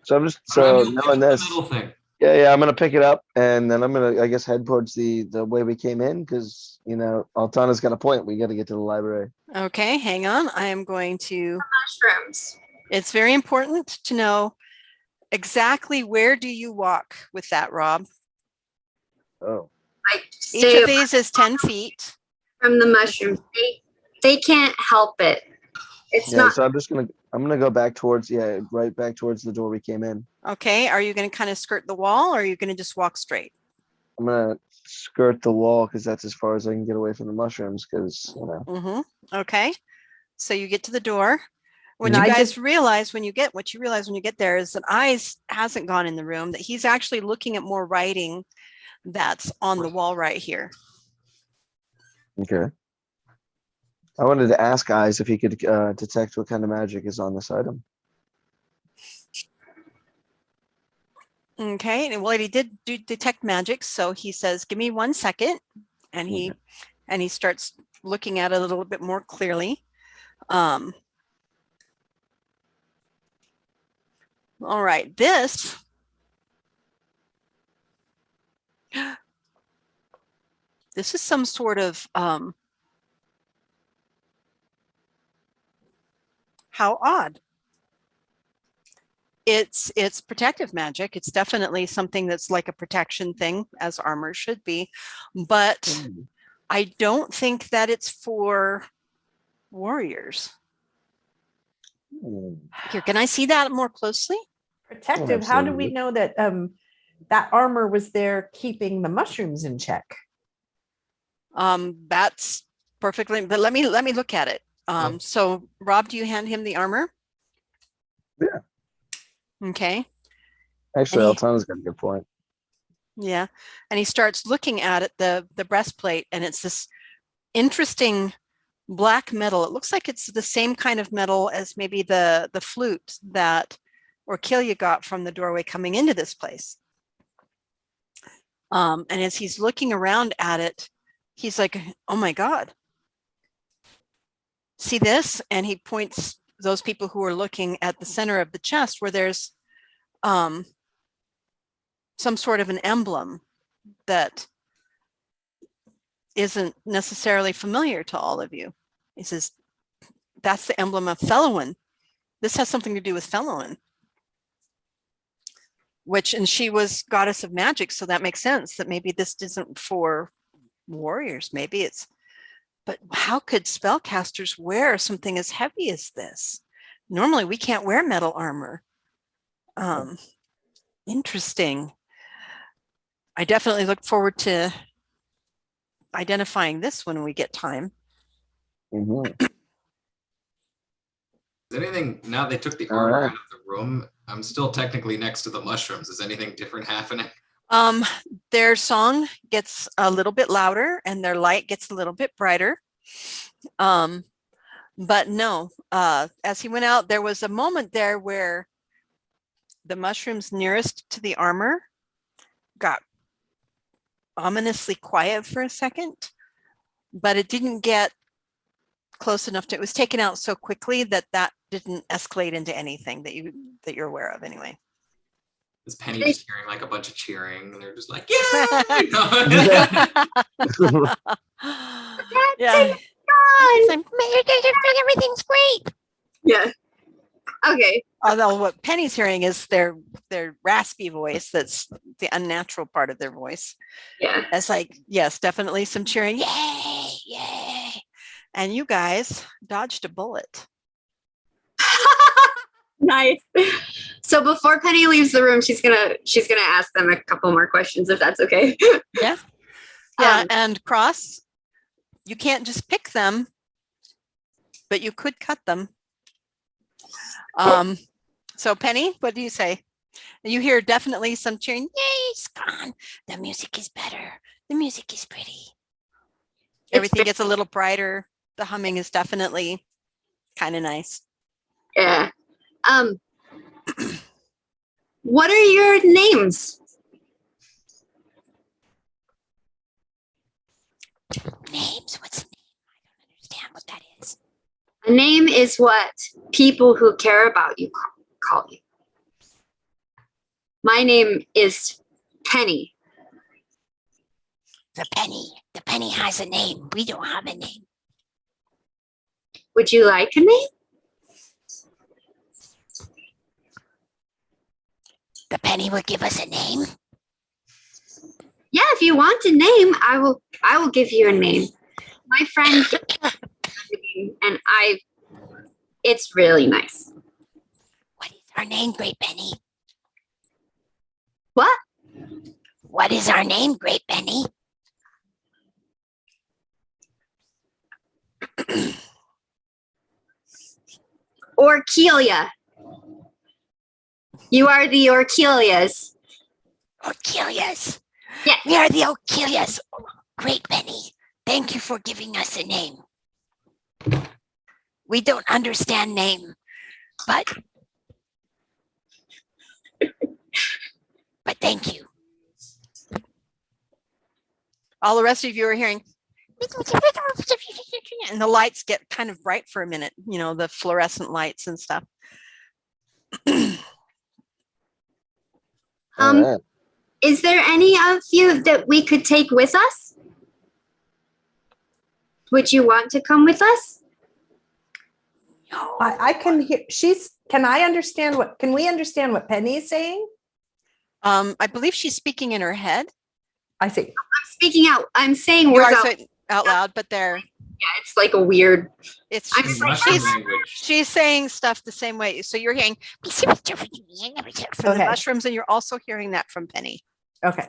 So I'm just I'm gonna knowing pick up this. the metal thing. Yeah, I'm gonna pick it up, and then I'm gonna, I guess, head towards the way we came in, because Altana's got a point. We got to get to the library. Okay, hang on. I am going to, Mushrooms. it's very important to know exactly where do you walk with that, Rob? Oh, Like Each stay of these is 10 feet. from the mushrooms. They can't help it. It's yeah. not. So I'm gonna go back towards, right back towards the door we came in. Okay, are you going to kind of skirt the wall, or are you going to just walk straight? I'm gonna skirt the wall because that's as far as I can get away from the mushrooms. Because Okay, so you get to the door. What And you I guys just- realize when you get there is that Eyes hasn't gone in the room, that he's actually looking at more writing that's on the wall right here. okay. I wanted to ask Eyes if he could detect what kind of magic is on this item. Okay, and well, he did detect magic, so he says, "Give me 1 second," and he starts looking at it a little bit more clearly. All right, this is some sort of how odd. It's protective magic. It's definitely something that's like a protection thing, as armor should be, but I don't think that it's for warriors. Here, can I see that more closely? Protective. How do we absolutely. know that that armor was there keeping the mushrooms in check? That's perfectly, but let me look at it. So Rob, do you hand him the armor? Yeah. Okay. Actually, And Altana's got a good point. yeah. And he starts looking at it, the breastplate, and it's this interesting black metal. It looks like it's the same kind of metal as maybe the flute that Orkilia got from the doorway coming into this place. And as he's looking around at it, he's like, "Oh my God. See this?" And he points those people who are looking at the center of the chest where there's some sort of an emblem that isn't necessarily familiar to all of you. He says, "That's the emblem of Felowin." this has something to do with Fellowen. And she was goddess of magic, so that makes sense that maybe this isn't for warriors. Maybe it's, but how could spellcasters wear something as heavy as this? Normally we can't wear metal armor. Interesting. I definitely look forward to identifying this when we get time. Mhm. Is anything, now they took the All armor right. out of the room, I'm still technically next to the mushrooms. Is anything different happening? Their song gets a little bit louder and their light gets a little bit brighter. But no, as he went out, there was a moment there where the mushrooms nearest to the armor got ominously quiet for a second, but it didn't get close enough to, it was taken out so quickly that didn't escalate into anything that you're aware of anyway. Is Penny just hearing like a bunch of cheering and they're just like, yeah! Yeah. Everything's great. Yeah. Okay. Although what Penny's hearing is their raspy voice. That's the unnatural part of their voice. Yeah. It's like, yes, definitely some cheering. Yay, yay. And you guys dodged a bullet. Nice. So before Penny leaves the room, she's gonna ask them a couple more questions, if that's okay. Yeah. Yeah. And Cross, you can't just pick them, but you could cut them. So Penny, what do you say? You hear definitely some cheering. Yay, it's gone. The music is better. The music is pretty. Everything gets a little brighter. The humming is definitely kind of nice. Yeah. What are your names? Names? What's a name? I don't understand what that is. A name is what people who care about you call you. My name is Penny. The penny has a name. We don't have a name. Would you like a name? The penny will give us a name. Yeah, if you want a name, I will give you a name. My friend and it's really nice. What is our name, Great Penny? What? What is our name, Great Penny? Orchelia. You are the Orchelias. Orchelias. Yes. We are the Orchelias. Great Penny. Thank you for giving us a name. We don't understand name, but thank you. All the rest of you are hearing, and the lights get kind of bright for a minute, the fluorescent lights and stuff. All right. Is there any of you that we could take with us? Would you want to come with us? No. I can hear, can we understand what Penny's saying? I believe she's speaking in her head. I see. I'm speaking out. I'm saying You words are out. saying out loud, but Yeah, it's like a weird. it's I'm It's sorry, mushroom language. she's saying stuff the same way. So you're hearing from the Okay. mushrooms, and you're also hearing that from Penny. Okay.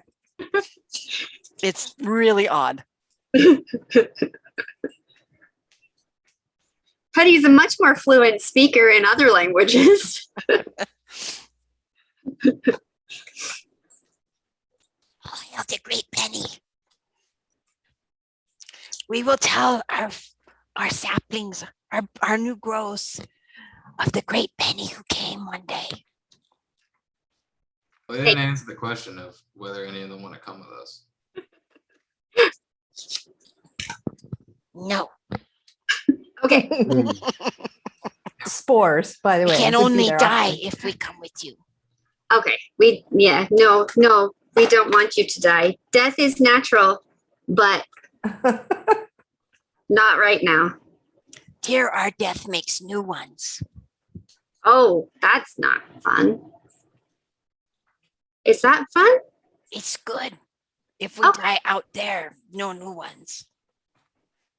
It's really odd. Penny's a much more fluent speaker in other languages. Oh, hail the Great Penny. We will tell our saplings, our new growths of the Great Penny who came one day. Well, they didn't answer the question of whether any of them want to come with us. No, Okay. Spores, by the we way. can would be only their die offering. if we come with you. Okay. No, we don't want you to die. Death is natural, but not right now. Here our death makes new ones. Oh, that's not fun. Is that fun? It's good. If we Okay. die out there, no new ones.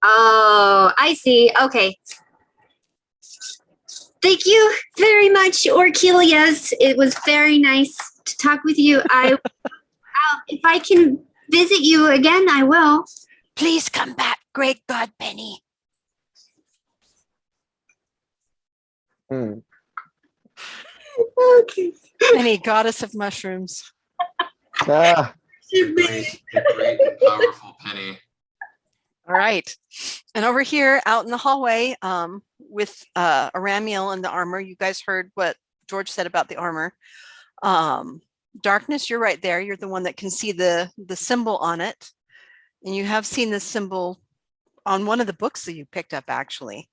Oh, I see. Okay. Thank you very much, Orchelias. It was very nice to talk with you. If I can visit you again, I will. Please come back, great God, Penny. Hmm. Okay. Penny, goddess of mushrooms. Ah, The great and powerful Penny. All right. And over here out in the hallway with Aramiel and the armor, you guys heard what George said about the armor. Darkness, you're right there. You're the one that can see the symbol on it. And you have seen the symbol on one of the books that you picked up, actually.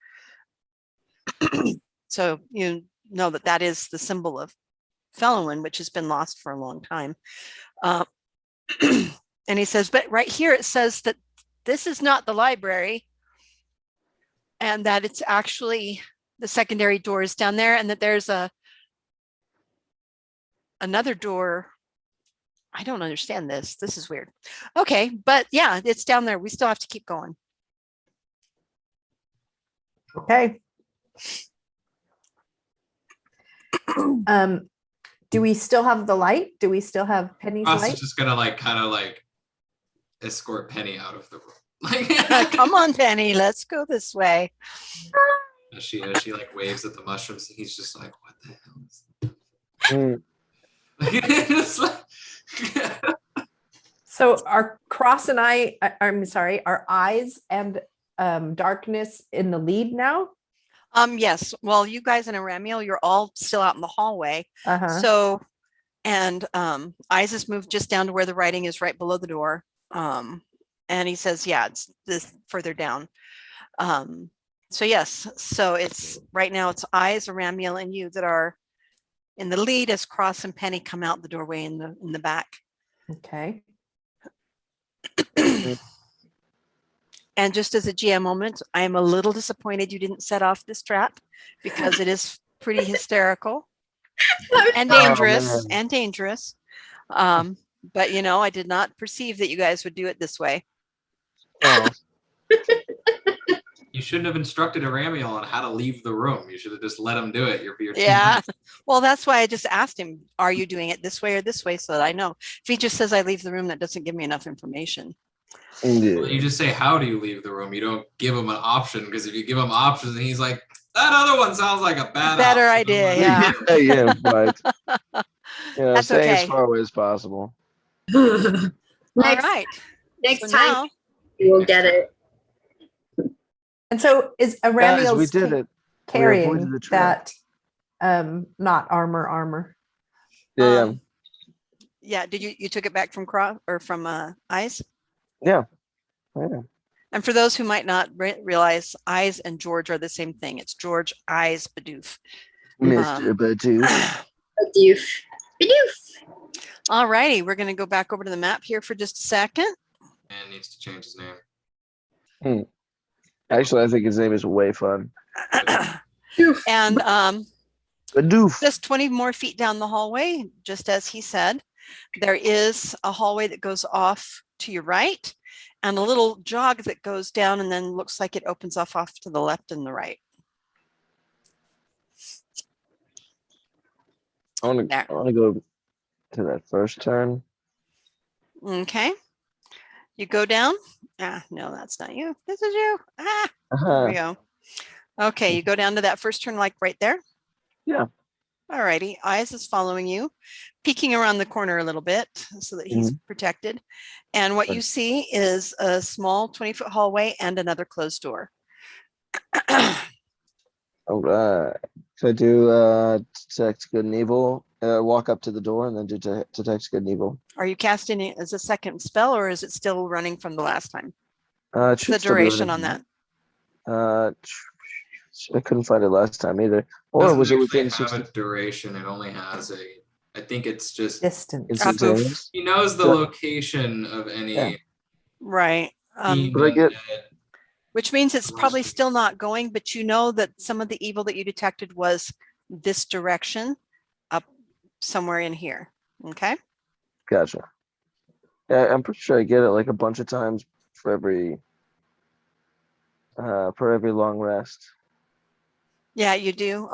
So you know that that is the symbol of Felowin, which has been lost for a long time. And he says, but right here it says that this is not the library and that it's actually the secondary doors down there and that there's another door. I don't understand this. This is weird. Okay, but yeah, it's down there. We still have to keep going. Okay. Do we still have the light? Do we still have Penny's Ross light? is just gonna kind of escort Penny out of the room. Come on, Penny, let's go this way. As she waves at the mushrooms, and he's just like, "What the hell is hmm. It's like- So are Cross and I'm sorry, are Eyes and Darkness in the lead now? Yes. Well, you guys and Aramiel, you're all still out in the hallway. Uh-huh. So, and Eyes has moved just down to where the writing is right below the door. And he says, yeah, it's this further down. So yes, so it's right now it's Eyes, Aramiel, and you that are in the lead as Cross and Penny come out the doorway in the back. Okay. And just as a GM moment, I am a little disappointed you didn't set off this trap because it is pretty hysterical and dangerous and dangerous. But you know, I did not perceive that you guys would do it this way. Oh. You shouldn't have instructed Aramiel on how to leave the room. You should have just let him do it. You're too Yeah. nice. Well, that's why I just asked him, are you doing it this way or this way? So that I know. If he just says I leave the room, that doesn't give me enough information. Yeah. Well, you just say, how do you leave the room? You don't give him an option, because if you give him options and he's like, that other one sounds like a bad Better option. idea, I'm yeah. like, Yeah, right. You know, That's staying as okay. far away as possible. All next right. next So time now, you will get it. And so is Guys, we Aramiel's did it. carrying avoided the trap. that not armor? Yeah, yeah, did you took it back from Cross or from Eyes? yeah. Yeah. And for those who might not realize, Eyes and George are the same thing. It's George Eyes Bidoof. Mr. Badu. Bidoof. Bidoof. All righty, we're going to go back over to the map here for just a second. Man needs to change his name. Actually, I think his name is way fun. And Badoof. just 20 more feet down the hallway, just as he said, there is a hallway that goes off to your right and a little jog that goes down and then looks like it opens off to the left and the right. I want to go to that first turn. Okay. You go down. Ah, no, that's not you. This is you. Ah, there Uh-huh. we go. Okay, you go down to that first turn, like right there. Yeah. All righty. Eyes is following you, peeking around the corner a little bit so that he's protected. And what you see is a small 20-foot hallway and another closed door. All right. So I do detect good and evil. Walk up to the door and then do detect good and evil. Are you casting it as a second spell or is it still running from the last time? It What's should the still be duration running. on that? I couldn't find it last time either. Or Doesn't was it actually within have 60 a duration? It only has I think it's just, Distance. instantaneous? he knows the Yeah. location of any Yeah. Right. demon But I get- that- Which means it's Otherwise probably we- still not going, but you know that some of the evil that you detected was this direction up somewhere in here. Okay. Gotcha. Yeah, I'm pretty sure I get it like a bunch of times for every long rest. Yeah, you do.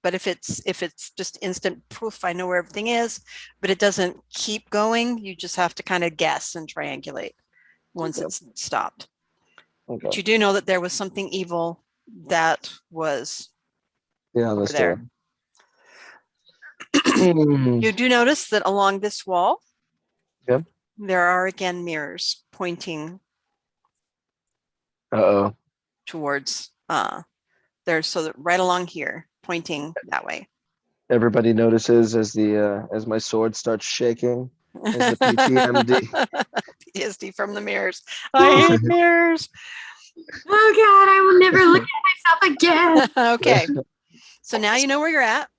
But if it's just instant proof, I know where everything is, but it doesn't keep going. You just have to kind of guess and triangulate once Okay. it's stopped. Okay. But you do know that there was something evil that was Yeah, over this there. door. Hmm. You do notice that along this wall, Yep. there are again mirrors pointing Uh-oh. towards there, so that right along here, pointing that way. Everybody notices as as my sword starts shaking. As the PTMD. PTSD from the mirrors. I hate mirrors. Oh God, I will never look at myself again. Okay. So now you know where you're at.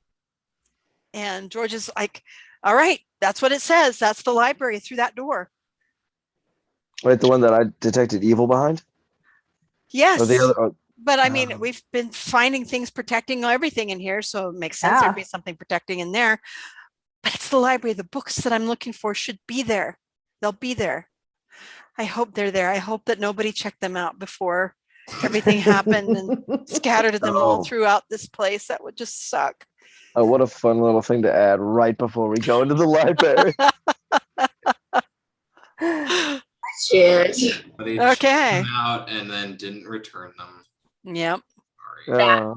And George is like, all right, that's what it says. That's the library through that door. Right, the one that I detected evil behind? Yes. Or the other? Oh, But I mean, we've been finding things protecting everything in here. So it makes sense there'd be something protecting in there. But it's the library. The books that I'm looking for should be there. They'll be there. I hope they're there. I hope that nobody checked them out before everything happened and scattered them all throughout this place. That would just suck. oh, what a fun little thing to add right before we go into the library. Shit. But he Okay. checked them out and then didn't return them. Yep. Sorry.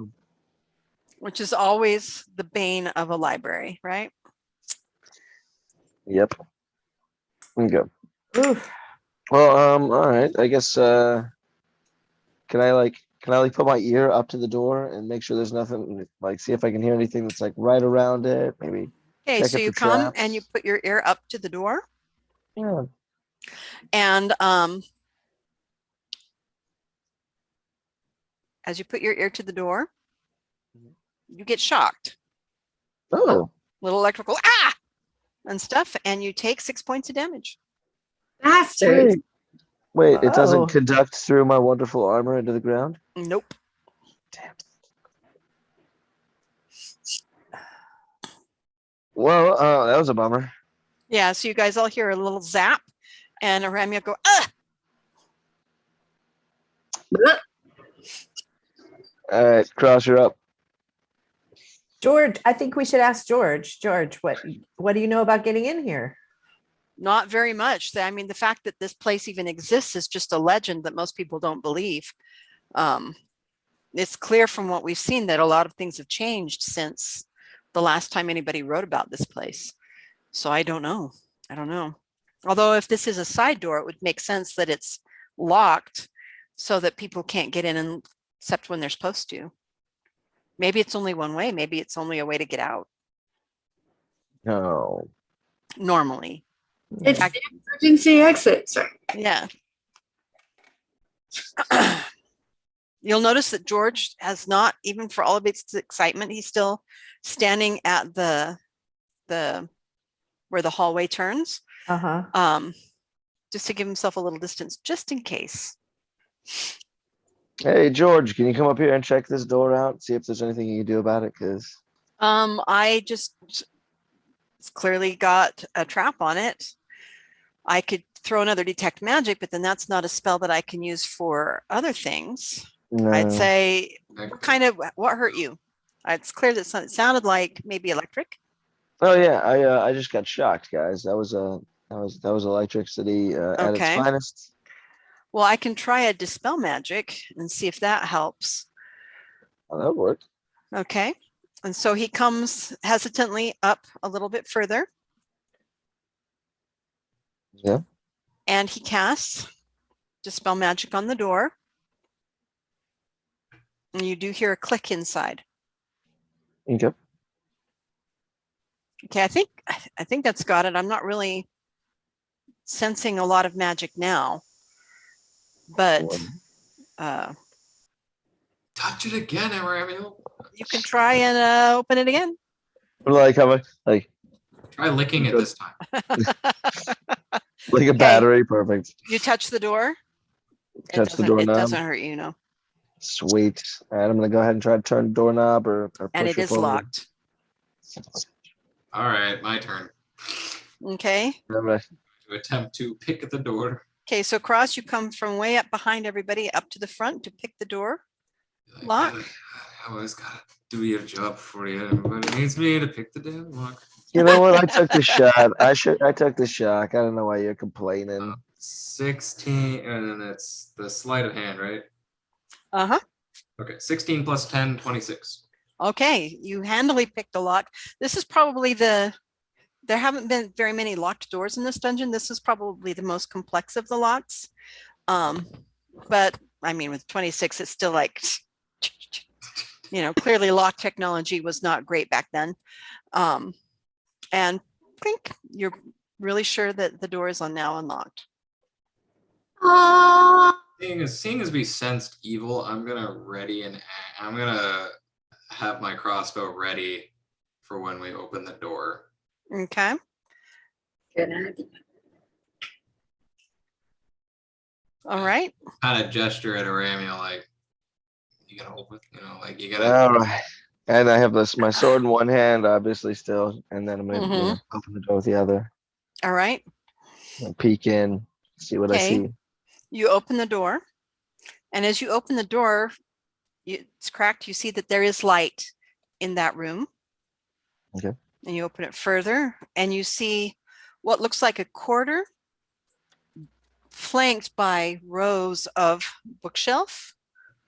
Which is always the bane of a library, right? Yep. Okay. Oof. Well, all right. I guess can I put my ear up to the door and make sure there's nothing, like see if I can hear anything that's like right around it, maybe. Okay, Check so it you for come traps. and you put your ear up to the door, Yeah. and as you put your ear to the door, you get shocked. Oh. Little electrical and stuff, and you take 6 points of damage. Bastards. Wait, it Oh. doesn't conduct through my wonderful armor into the ground? Nope. Damn. Well, that was a bummer. Yeah, so you guys all hear a little zap, and Aramia go, All right, Cross, you're up. George, I think we should ask George. George, what do you know about getting in here? Not very much. I mean, the fact that this place even exists is just a legend that most people don't believe. It's clear from what we've seen that a lot of things have changed since the last time anybody wrote about this place. So I don't know. Although if this is a side door, it would make sense that it's locked so that people can't get in except when they're supposed to. Maybe it's only one way. Maybe it's only a way to get out No. normally. It's the emergency exit. Sorry. Yeah. You'll notice that George has not, even for all of its excitement, he's still standing at the where the hallway turns. Just to give himself a little distance, just in case. Hey, George, can you come up here and check this door out? See if there's anything you can do about it? Because I just, it's clearly got a trap on it. I could throw another detect magic, but then that's not a spell that I can use for other things. I'd say, what hurt you? It's clear that it sounded like maybe electric. Oh yeah, I just got shocked, guys. That was electricity at its finest. Well, I can try a dispel magic and see if that helps. Oh, that worked. Okay. And so he comes hesitantly up a little bit further. Yeah. And he casts dispel magic on the door. And you do hear a click inside. Okay. Okay, I think that's got it. I'm not really sensing a lot of magic now. But touch it again, Emil. You can try and open it again. Like how much? Like try licking it this time. Like a battery, perfect. You touch the door. Touch the door It knob. doesn't hurt you, no. Sweet. All right, I'm gonna go ahead and try to turn the doorknob or And push it her is forward. locked. All right, my turn Okay. All right. to attempt to pick at the door. Okay, so Cross, you come from way up behind everybody up to the front to pick the door. Like, Lock. I always gotta do your job for you. Everybody needs me to pick the damn lock. You know what? I took the shot. I took the shock. I don't know why you're complaining. 16, and then it's the sleight of hand, right? Uh-huh. Okay, 16 plus 10, 26. Okay, you handily picked the lock. This is probably there haven't been very many locked doors in this dungeon. This is probably the most complex of the locks. But I mean, with 26, it's still like, clearly lock technology was not great back then. And Clink, you're really sure that the door is now unlocked. Aww. Seeing as we sensed evil, I'm gonna have my crossbow ready for when we open the door. Okay. Good idea. All right. Kind of gesture at Aramia like, you gotta open, like you gotta. All right. And I have my sword in one hand, obviously still, and then I'm gonna Mhm. open the door with the other. All right. And peek in, see what I Okay. see. You open the door. And as you open the door, it's cracked. You see that there is light in that room. Okay. And you open it further and you see what looks like a corridor flanked by rows of bookshelf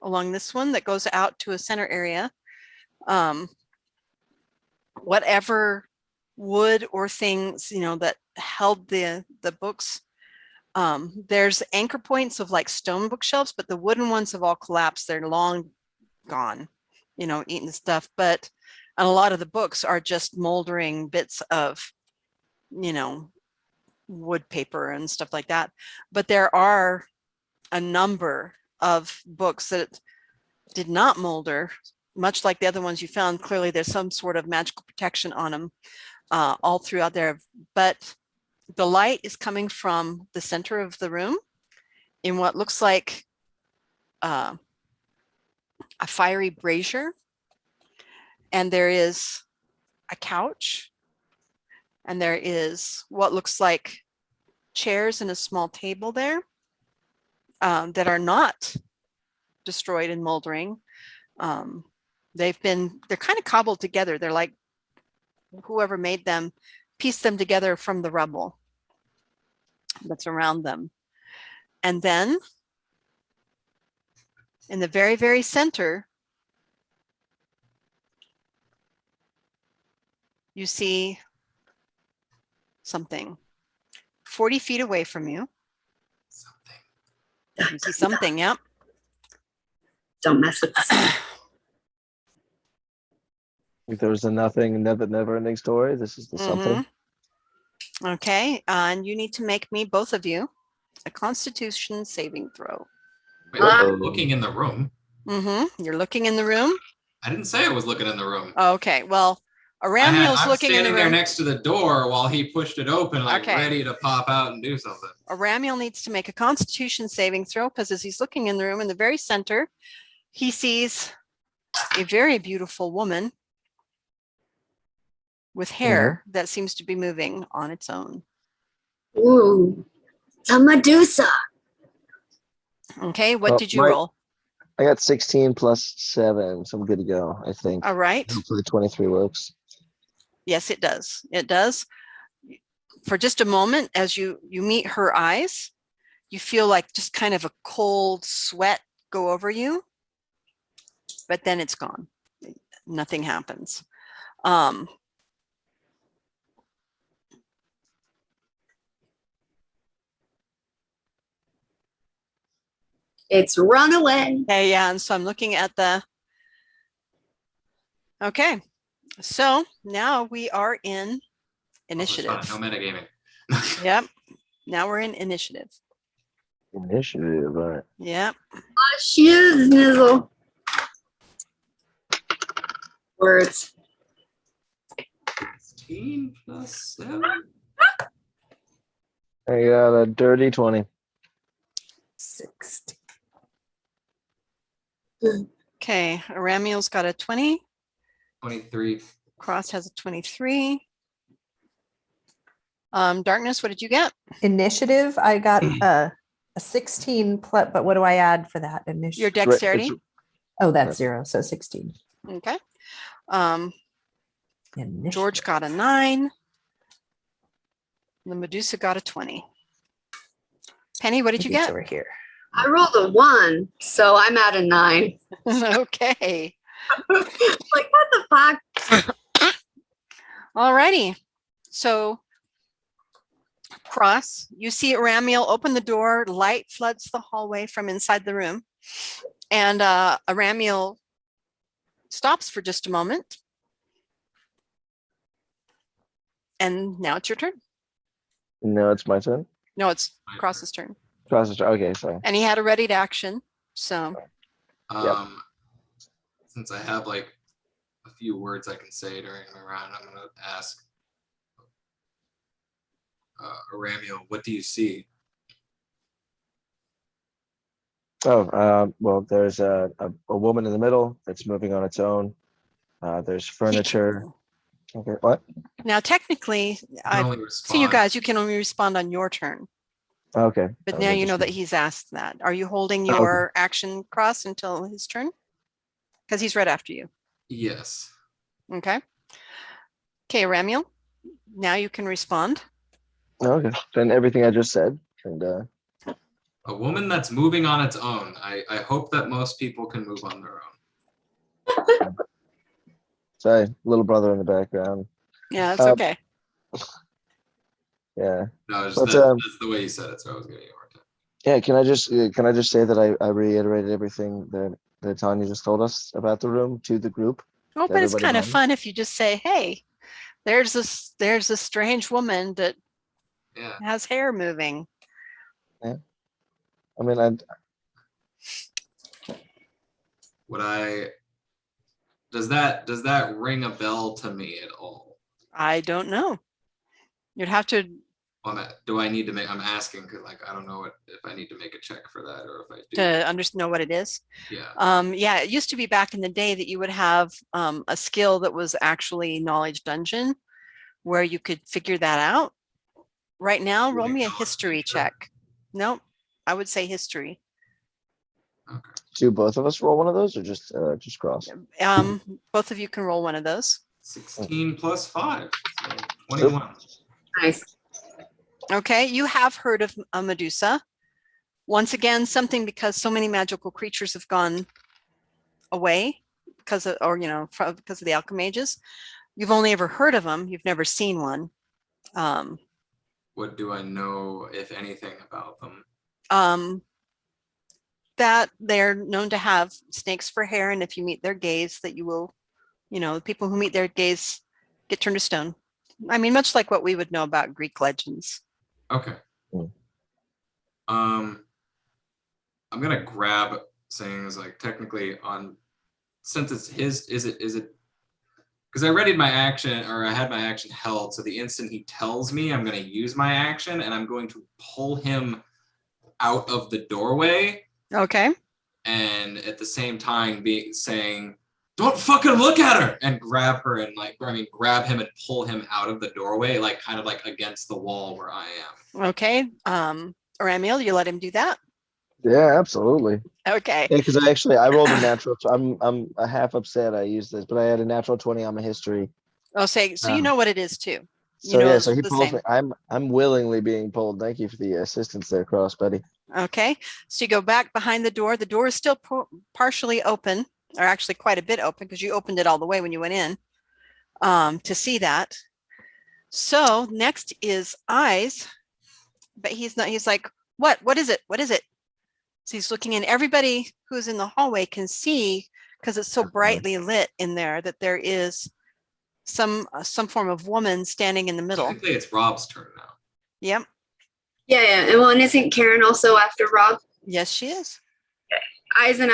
along this one that goes out to a center area. Whatever wood or things, that held the books. There's anchor points of like stone bookshelves, but the wooden ones have all collapsed. They're long gone, eaten stuff. But and a lot of the books are just moldering bits of, wood paper and stuff like that. But there are a number of books that did not molder, much like the other ones you found. Clearly, there's some sort of magical protection on them all throughout there. But the light is coming from the center of the room in what looks like a fiery brazier. And there is a couch. And there is what looks like chairs and a small table there that are not destroyed and moldering. They're kind of cobbled together. They're like whoever made them pieced them together from the rubble that's around them. And then in the very, very center, you see something 40 feet away from you. You see something, yep. Don't mess with this. If there was a nothing, never ending story, this is the something. Okay, and you need to make me, both of you, a Constitution saving throw. Wait, I'm looking in the room. You're looking in the room? I didn't say I was looking in the room. Okay, well, Aramiel's I'm looking in the standing there room. next to the door while he pushed it open, like Okay. ready to pop out and do something. Aramiel needs to make a Constitution saving throw because as he's looking in the room in the very center, he sees a very beautiful woman with hair that seems to be moving on its own. Ooh, it's a Medusa. Okay, what Oh, did you roll? I got 16 plus 7, so I'm good to go, I think. All right. Hopefully 23 works. Yes, it does. It does. For just a moment, as you meet her eyes, you feel like just kind of a cold sweat go over you, but then it's gone. Nothing happens. It's Runaway. Okay, yeah, and so I'm looking at okay, so now we are in initiative. No metagaming. Yep, now we're in initiative. Initiative, all right. Yep. Shizznizzle. Words. 16 plus 7? I got a dirty 20. 60. Okay, Aramiel's got a 20. 23. Cross has a 23. Darkness, what did you get? Initiative, I got a 16 plus, but what do I add for that Your initiative? dexterity. Oh, that's 0, so 16. Okay. Initiative. George got a 9. The Medusa got a 20. Penny, what did you Medusa get? over here. I rolled a 1, so I'm at a 9. Okay. Like, what the fuck? Alrighty. So Cross, you see Aramiel open the door, light floods the hallway from inside the room, and Aramiel stops for just a moment. And now it's your turn. No, it's my turn. No, it's My Cross's turn. Okay, sorry. And he had a ready to action. So Since I have like a few words I can say during my round, I'm gonna ask Aramiel, what do you see? Oh, well, there's a woman in the middle that's moving on its own. There's furniture. Okay, what? now technically, You can I've only seen you respond. guys, you can only respond on your turn. Okay. But that now was you know that interesting. he's asked that. Are you holding Okay. your action Cross until his turn? Because he's right after you. Yes. Okay. Okay, Ramiel, now you can respond. Okay. Then everything I just said, and A woman that's moving on its own. I hope that most people can move on their own. sorry, little brother in the background. Yeah, it's Um, okay. Yeah. No, just But, that's the way you said it, so I was giving you a hard time. Yeah. Can I just say that I reiterated everything that Tanya just told us about the room to the group. Oh, but it's everybody kind of knows. fun if you just say, hey, there's this strange woman that Yeah. has hair moving. I mean, Does that ring a bell to me at all? I don't know. You'd have to, Do I need to make? I'm asking because like I don't know if I need to make a check for that or if I do. know what it is. Yeah. Yeah, it used to be back in the day that you would have a skill that was actually knowledge dungeon where you could figure that out. Right now, roll me a Knowledge history dungeon. check. Nope, I would say history. Okay. do both of us roll one of those, or just Cross? Both of you can roll one of those. 16 plus 5, so 21. Nice. Okay, you have heard of a Medusa. Once again, something because so many magical creatures have gone away because of, or because of the alchemages. You've only ever heard of them. You've never seen one. What do I know, if anything, about them? That they're known to have snakes for hair, and if you meet their gaze, that you will, people who meet their gaze get turned to stone. I mean, much like what we would know about Greek legends. Okay. Mm. I'm gonna grab things like technically on, since it's his, is it because I readied my action, or I had my action held, so the instant he tells me, I'm gonna use my action and I'm going to pull him out of the doorway, Okay. and at the same time saying, "Don't fucking look at her," and grab her and grab him and pull him out of the doorway, like kind of like against the wall where I am. Okay. Ramiel, you let him do that? Yeah, absolutely. Okay. Yeah, because I rolled a natural. I'm a half upset I used this, but I had a natural 20 on my history. I'll say, so you know what it is too. So know yeah, it's so he the pulls same. me. I'm willingly being pulled. Thank you for the assistance there, Cross, buddy. Okay. So you go back behind the door. The door is still partially open, or actually quite a bit open because you opened it all the way when you went in to see that. So next is Eyes, but he's not. He's like, what? What is it? What is it? So he's looking in. Everybody who's in the hallway can see, because it's so brightly lit in there, that there is some form of woman standing in the middle. Technically, it's Rob's turn now. Yep. Yeah, and well, and isn't Karen also after Rob? Yes, she is. Eyes and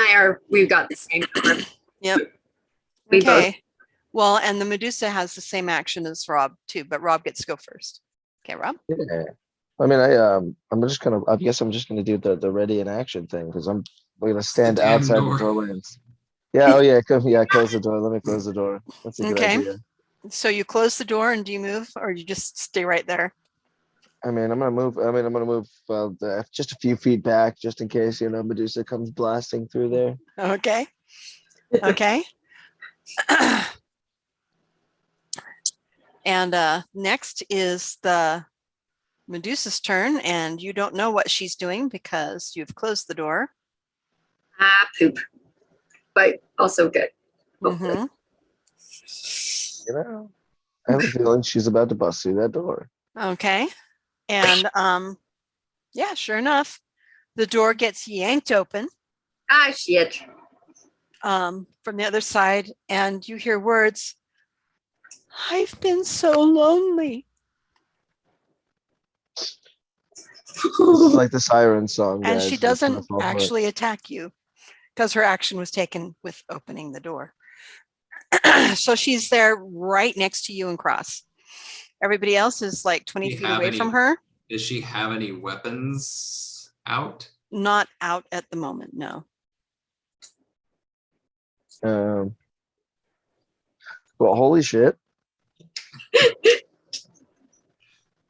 we've got the same number. Yep. We Okay. Well, and the Medusa has the same action as Rob too, but Rob gets to go first. Okay, Rob. Yeah. I mean, I guess I'm just gonna do the ready in action thing because I'm We're gonna the stand damn outside door. the doorway. Yeah. Oh yeah. Yeah. Close the door. Let me close the door. That's a good Okay. idea. So you close the door and do you move or you just stay right there? I mean, I'm gonna move. Just a few feet back, just in case Medusa comes blasting through there. Okay. Okay. And next is the Medusa's turn, and you don't know what she's doing because you've closed the door. Poop. But also good. Hopefully. Mhm. I have a feeling she's about to bust through that door. Okay. And yeah, sure enough, the door gets yanked open Shit. from the other side, and you hear words, "I've been so lonely." This is like the siren song, And guys. she Let's not doesn't fall for it. actually attack you because her action was taken with opening the door. So she's there right next to you and Cross. Everybody else is like 20 Do you feet have away any- from her. Does she have any weapons out? Not out at the moment, no. Well, holy shit!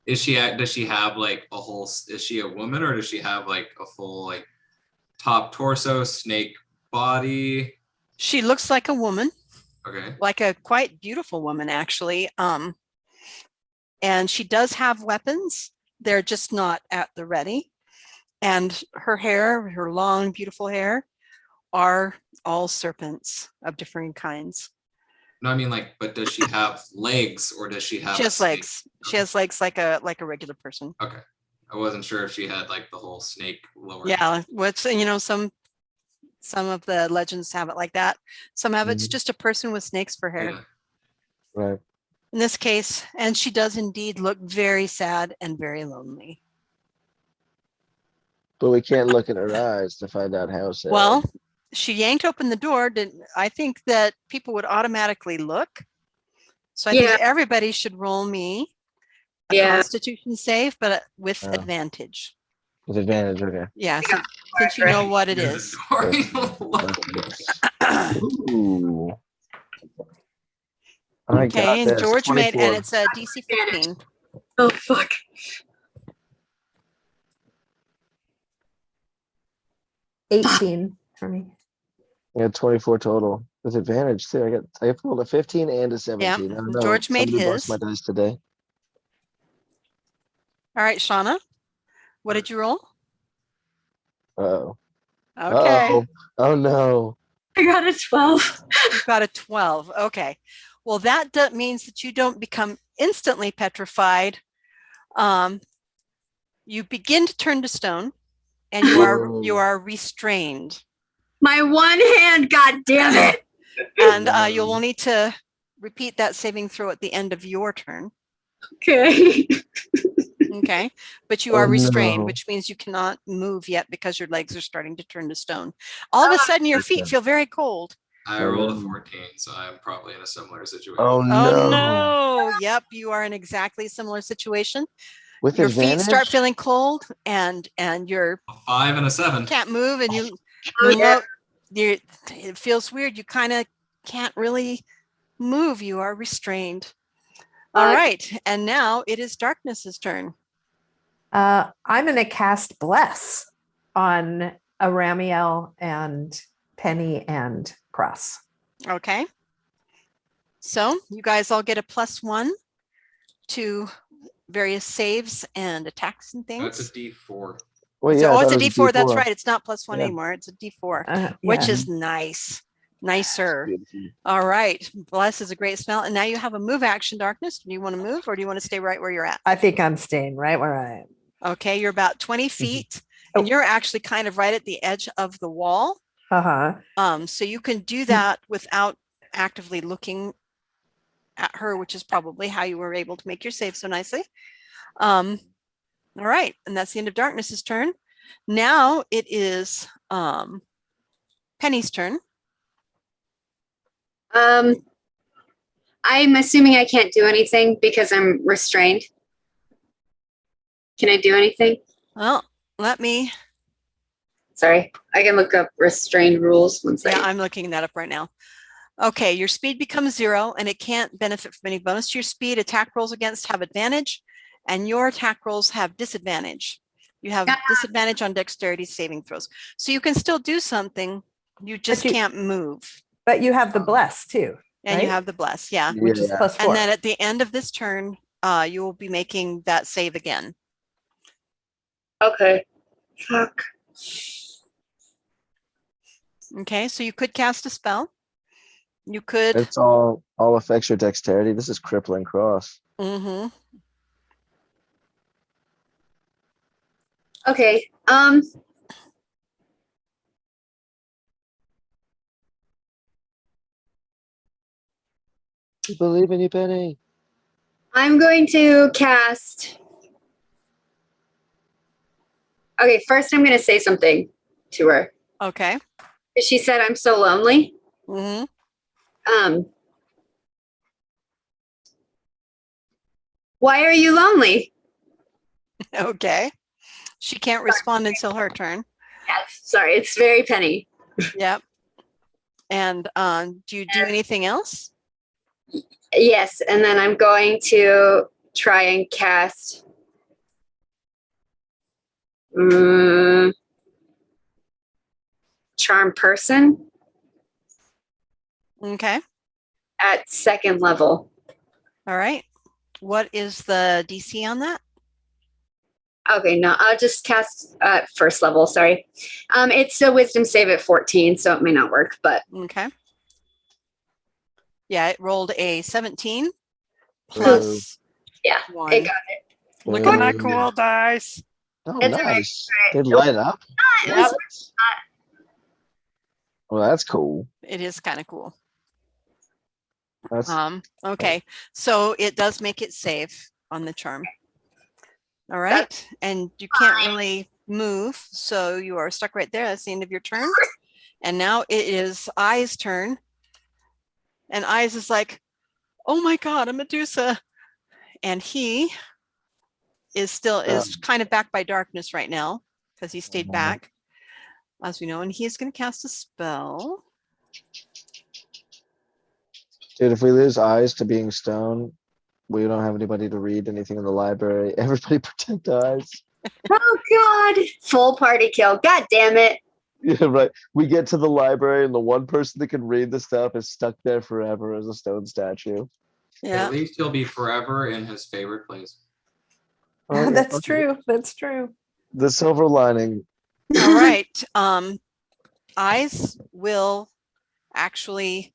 Does she have like a whole? Is she a woman or does she have like a full like top torso, snake body? She looks like a woman, Okay. like a quite beautiful woman, actually. And she does have weapons. They're just not at the ready. And her hair, her long, beautiful hair, are all serpents of different kinds. No, I mean like, but does she have legs or does she have? She a has snake? legs. She has legs like a regular person. Okay. I wasn't sure if she had like the whole snake lower. Yeah, what's some of the legends have it like that. Some have it's Mhm. just a person with snakes for hair. Yeah. Right. In this case, and she does indeed look very sad and very lonely. But we can't look in her eyes to find out how sad. Well, she yanked open the door. I think that people would automatically look. So I think Yeah. everybody should roll me a Yeah. Constitution save, but with Oh. advantage. With advantage, okay. Yeah, since you know what it Near the is. door. Ooh. I Okay, got and this. George made, 24. and it's a DC 15. Oh, fuck. 18 for me. I got 24 total with advantage too. I rolled a 15 and a 17. I don't know. George made Somebody bust his. my dice today. All right, Shauna, what did you roll? Uh-oh. Okay, Uh-oh. Oh no. I got a 12. you got a 12. Okay, well that means that you don't become instantly petrified. You begin to turn to stone, and you are restrained. My one hand, god damn it. And you will need to repeat that saving throw at the end of your turn. Okay. Okay, but you are Oh, restrained, no. which means you cannot move yet because your legs are starting to turn to stone. All of a sudden, your feet Okay. feel very cold. I rolled a 14, so I'm probably in a similar situation. Oh Oh no. no! Yep, you are in exactly similar situation. With Your advantage? feet start feeling cold, and you're A 5 and a 7. can't move, and you Oh, yeah. it feels weird. You kind of can't really move. You are restrained. All right, and now it is Darkness's turn. I'm going to cast Bless on Aramiel and Penny and Cross. Okay. So you guys all get a +1 to various saves and attacks and things. That's a D4. Well, So, yeah, I it's a thought it was D4. That's right. It's not +1 Yeah. anymore. It's a D4, which Yeah. is nice. Nicer. Beautiful. All right. Bless is a great spell. And now you have a move action, Darkness. Do you want to move or do you want to stay right where you're at? I think I'm staying right where I am. Okay. You're about 20 feet and you're actually kind of right at the edge of the wall. Uh-huh. So you can do that without actively looking at her, which is probably how you were able to make your save so nicely. All right. And that's the end of Darkness's turn. Now it is Penny's turn. I'm assuming I can't do anything because I'm restrained. Can I do anything? Well, let me Sorry, I can look up restrained rules once Yeah, I. I'm looking that up right now. Okay, your speed becomes 0 and it can't benefit from any bonus to your speed. Attack rolls against have advantage and your attack rolls have disadvantage. You have disadvantage on dexterity saving throws. So you can still do something, you just can't move. But you have the bless too, And you right? have the bless, yeah. Which is Yeah. +4. And then at the end of this turn, you will be making that save again. Okay. Fuck. Okay, so you could cast a spell. You could. It's all affects your dexterity. This is crippling cross. Mm-hmm. Okay. I believe in you, Penny. I'm going to cast. Okay, first I'm going to say something to her. Okay. She said, "I'm so lonely." Mm-hmm. Why are you lonely? Okay. She can't respond until her turn. Yes. Sorry, it's very Penny. Yep. And do you do anything else? Yes, and then I'm going to try and cast. Charm person Okay. at 2nd level. All right. What is the DC on that? Okay, no, I'll just cast at 1st level. Sorry. It's a wisdom save at 14, so it may not work, but Okay. Yeah, it rolled a 17 plus yeah, 1. it got Look at my Ooh. cool dice. Oh, It's all right, nice. They light up. it. Yep. Was Well, that's cool. It is kind of cool. That's Okay, so it does make it save on the charm. All right, and you can't really move, so you are stuck right there. That's the end of your turn. And now it is Eye's turn. And Eyes is like, oh my God, a Medusa. And he is still kind of back by darkness right now because he stayed back, as we know, and he's going to cast a spell. dude. If we lose eyes to being stone, we don't have anybody to read anything in the library. Everybody protect eyes. Oh God! Full party kill. God damn it! Yeah, right. We get to the library, and the one person that can read the stuff is stuck there forever as a stone statue. Yeah. At least he'll be forever in his favorite place. Oh, yeah, That's okay. true. That's true. The silver lining. All right. Eyes will actually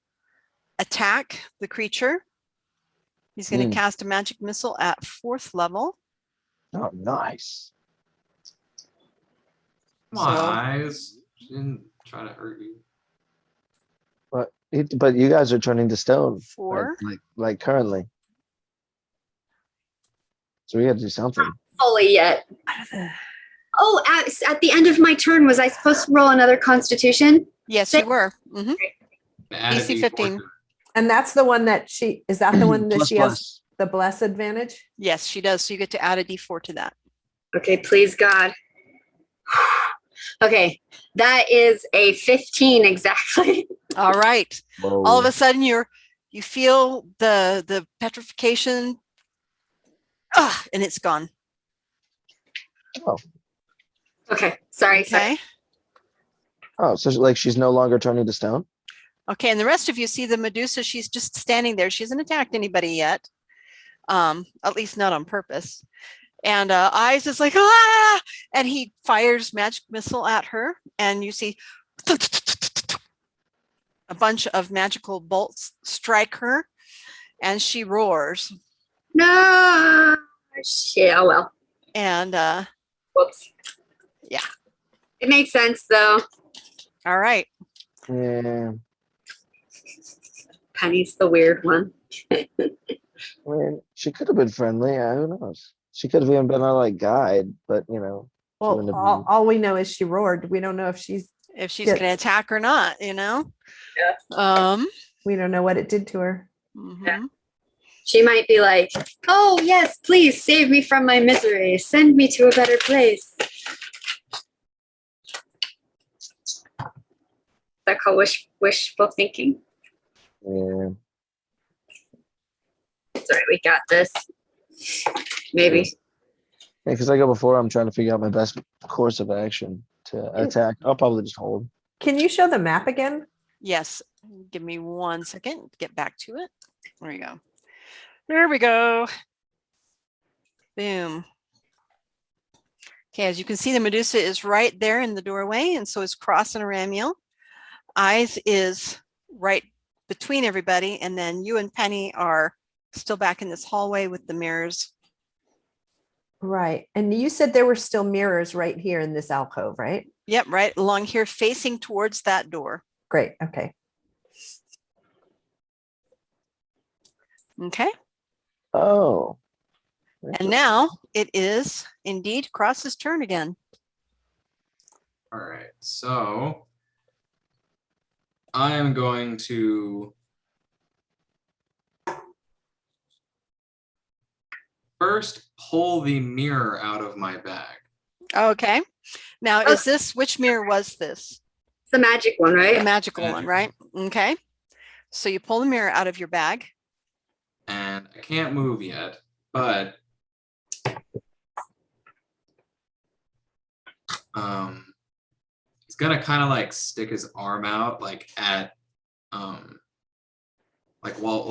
attack the creature. He's going to cast a magic missile at 4th level. Oh, nice. Come on, Eyes. She didn't try to hurt you. But you guys are turning to stone. 4. Like currently. So we got to do something. Fully yet. Oh, at the end of my turn, was I supposed to roll another Constitution? Yes, you were. Mm-hmm. Add a DC D4 15. to it. And that's the one that is that the one that Plus, she has plus. the bless advantage? Yes, she does. So you get to add a D4 to that. Okay, please God. Okay, that is a 15 exactly. All right. Whoa. All of a sudden you feel the petrification, and it's gone. Oh. Okay, sorry. Okay. Oh, so like she's no longer turning to stone? Okay, and the rest of you see the Medusa. She's just standing there. She hasn't attacked anybody yet, at least not on purpose. And Eyes is like, ah! And he fires magic missile at her, and you see a bunch of magical bolts strike her, and she roars. No. Shit, oh well. And Whoops. Yeah. It makes sense though. all right. Yeah. Penny's the weird one. I mean, she could have been friendly. Who knows? She could have even been our like guide, but you know. she wouldn't Well, have been- all we know is she roared. We don't know if she's If she's Yes. going to attack or not, you know? Yeah. we don't know what it did to her. Mhm. She might be like, oh yes, please save me from my misery. Send me to a better place. that called wishful thinking? Yeah. Sorry, we got this. Maybe. Yeah, because I go before, I'm trying to figure out my best course of action to attack. I'll probably just hold. Can you show the map again? Yes. Give me 1 second to get back to it. There you go. There we go. Boom. Okay, as you can see, the Medusa is right there in the doorway, and so is Cross and Aramiel. Eyes is right between everybody, and then you and Penny are still back in this hallway with the mirrors. Right. And you said there were still mirrors right here in this alcove, right? Yep, right along here facing towards that door. Great. Okay. Okay. Oh. And now it is indeed Cross's turn again. All right, so I am going to first pull the mirror out of my bag. Okay. Now, is this, which mirror was this? It's the magic one, The right? magical one, Magic. right? Okay. So you pull the mirror out of your bag. And I can't move yet, but he's gonna kind of like stick his arm out, like at like while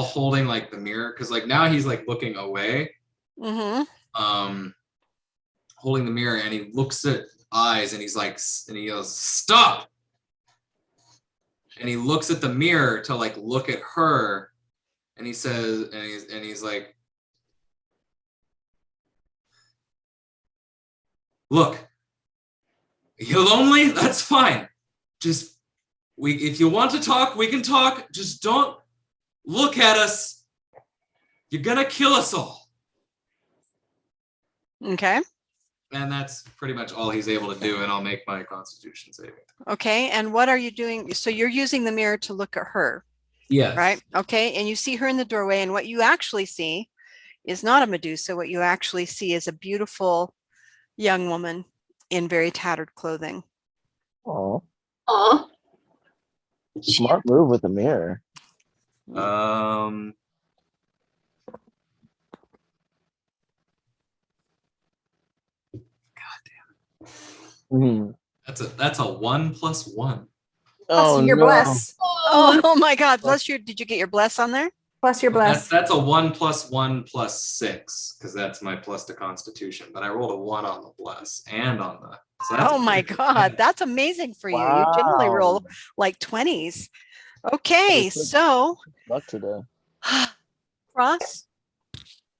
holding like the mirror, because like now he's like looking away, Mm-hmm. holding the mirror, and he looks at eyes, and he's like, and he goes, "Stop!" And he looks at the mirror to like look at her, and he says, and he's like, "Look, you're lonely? That's fine. Just if you want to talk, we can talk. Just don't look at us. You're gonna kill us all." Okay. And that's pretty much all he's able to do, and I'll make my Constitution saving. Okay. And what are you doing? So you're using the mirror to look at her, Yes. right? Okay. And you see her in the doorway, and what you actually see is not a Medusa. What you actually see is a beautiful young woman in very tattered clothing. Oh, Oh, smart move with the mirror. Mhm. That's a 1+1. Plus your bless. Oh my God. Bless your, did you get your bless on there? Plus your bless. That's a 1+1+6, because that's my plus to Constitution. But I rolled a 1 on the bless and on the. So that's Oh a my pretty good God. hit. That's amazing for you. You generally roll Wow. like 20s. Okay. Pretty good. So Luck today. Cross,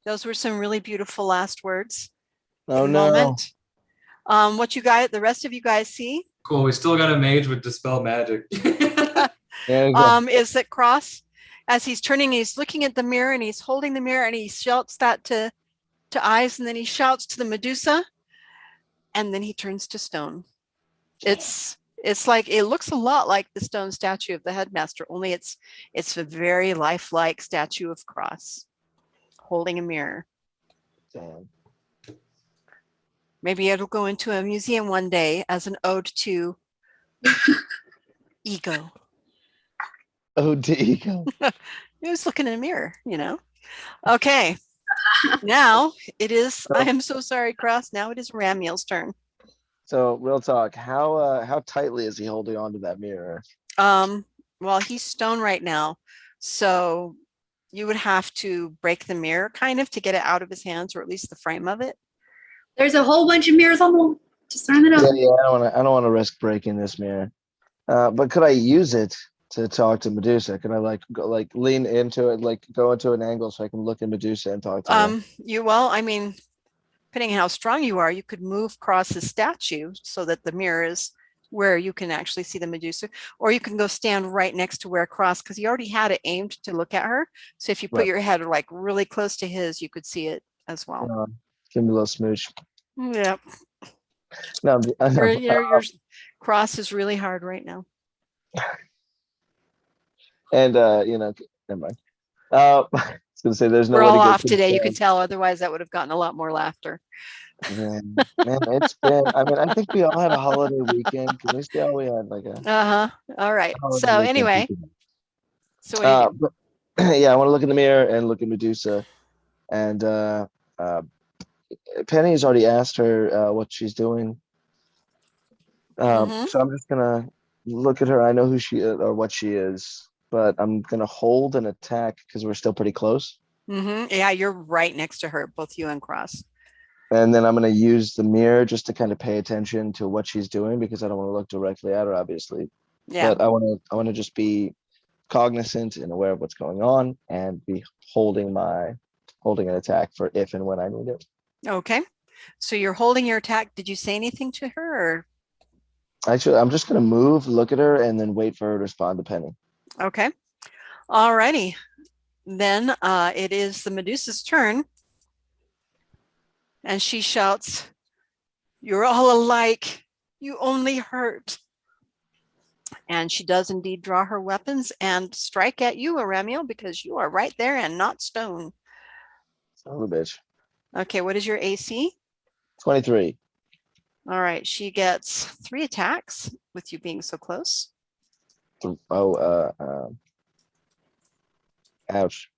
those were some really beautiful last words. Oh in the no. moment. What you guys, the rest of you guys see, Cool. We still got a mage with dispel magic. There you go. is that Cross, as he's turning, he's looking at the mirror and he's holding the mirror and he shouts that to Eyes, and then he shouts to the Medusa, and then he turns to stone. It's like, it looks a lot like the stone statue of the headmaster, only it's a very lifelike statue of Cross holding a mirror. Damn. Maybe it'll go into a museum one day as an ode to ego. Oh, ego. He was looking in a mirror, you know. Okay. Now it is, I am so sorry, Cross. Now it is Ramiel's turn. So real talk, how tightly is he holding on to that mirror? Well, he's stone right now, so you would have to break the mirror kind of to get it out of his hands, or at least the frame of it. there's a whole bunch of mirrors on the wall. Just throwing it Yeah, out. I don't want to risk breaking this mirror. But could I use it to talk to Medusa? Can I like lean into it, like go into an angle so I can look at Medusa and talk to her? Well, I mean, depending on how strong you are, you could move Cross's statue so that the mirror is where you can actually see the Medusa, or you can go stand right next to where Cross, because he already had it aimed to look at her. So if you put Right. your head like really close to his, you could see it as well. Give me a little smooch. Yeah, No, your Cross is really hard right now. and never mind. gonna say there's no We're way all to get off today. You confirmed. could tell. Otherwise, that would have gotten a lot more laughter. Man, it's been. I mean, I think we all had a holiday weekend. Can we say all we had like a All right. holiday So weekend? anyway, so what do you do? But yeah, I want to look in the mirror and look at Medusa, and Penny's already asked her what she's doing. Mhm. So I'm just gonna look at her. I know who she is or what she is, but I'm gonna hold and attack because we're still pretty close. Yeah, you're right next to her, both you and Cross. And then I'm gonna use the mirror just to kind of pay attention to what she's doing because I don't want to look directly at her, obviously. Yeah. But I want to just be cognizant and aware of what's going on and be holding an attack for if and when I need it. Okay. So you're holding your attack. Did you say anything to her? Or? Actually, I'm just gonna move, look at her, and then wait for her to respond to Penny. Okay. All righty. Then it is the Medusa's turn. And she shouts, "You're all alike. You only hurt." And she does indeed draw her weapons and strike at you, Aramio, because you are right there and not stone. Son of a bitch. Okay, what is your AC? 23. All right, she gets 3 attacks with you being so close. Ouch.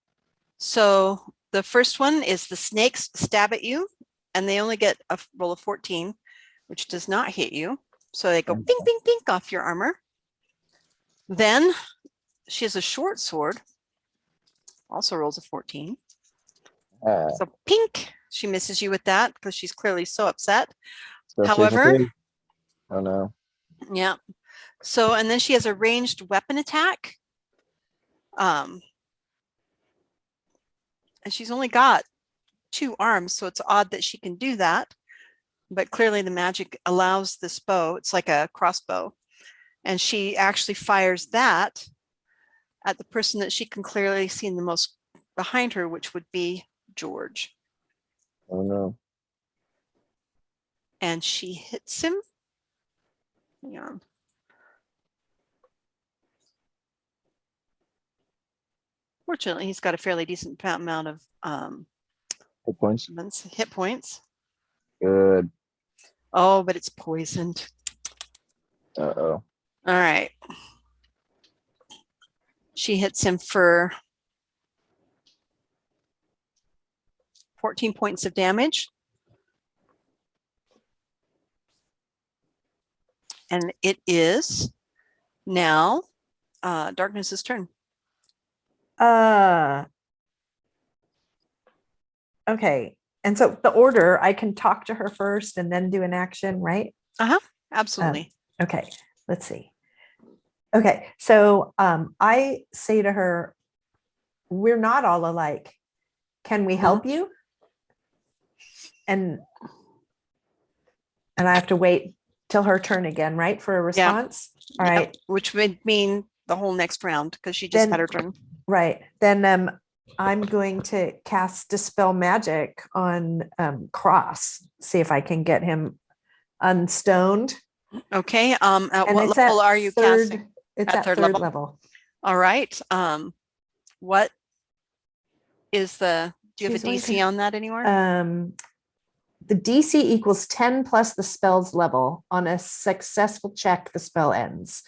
So the first one is the snakes stab at you, and they only get a roll of 14, which does not hit you. So they go Okay. ping, ping, ping off your armor. Then she has a short sword, also rolls a 14. So pink, she misses you with that because she's clearly so upset. However, oh no. yeah. So, and then she has a ranged weapon attack. And she's only got 2 arms, so it's odd that she can do that. But clearly the magic allows this bow. It's like a crossbow. And she actually fires that at the person that she can clearly see the most behind her, which would be George. Oh no. And she hits him. Hang on. Fortunately, he's got a fairly decent amount of Hit points. Good. Good. Oh, but it's poisoned. Uh-oh. All right. She hits him for 14 points of damage. And it is now Darkness's turn. Okay. And so the order, I can talk to her first and then do an action, right? Absolutely. Okay. Let's see. Okay. So I say to her, we're not all alike. Can we help you? And I have to wait till her turn again, right? For a response. All right. Which would mean the whole next round because she just had her turn. Right. Then I'm going to cast Dispel Magic on Cross, see if I can get him unstoned. Okay. At And what level are you casting? It's at third level. All right. What is do you have a DC on that anywhere? The DC equals 10 plus the spell's level. On a successful check, the spell ends.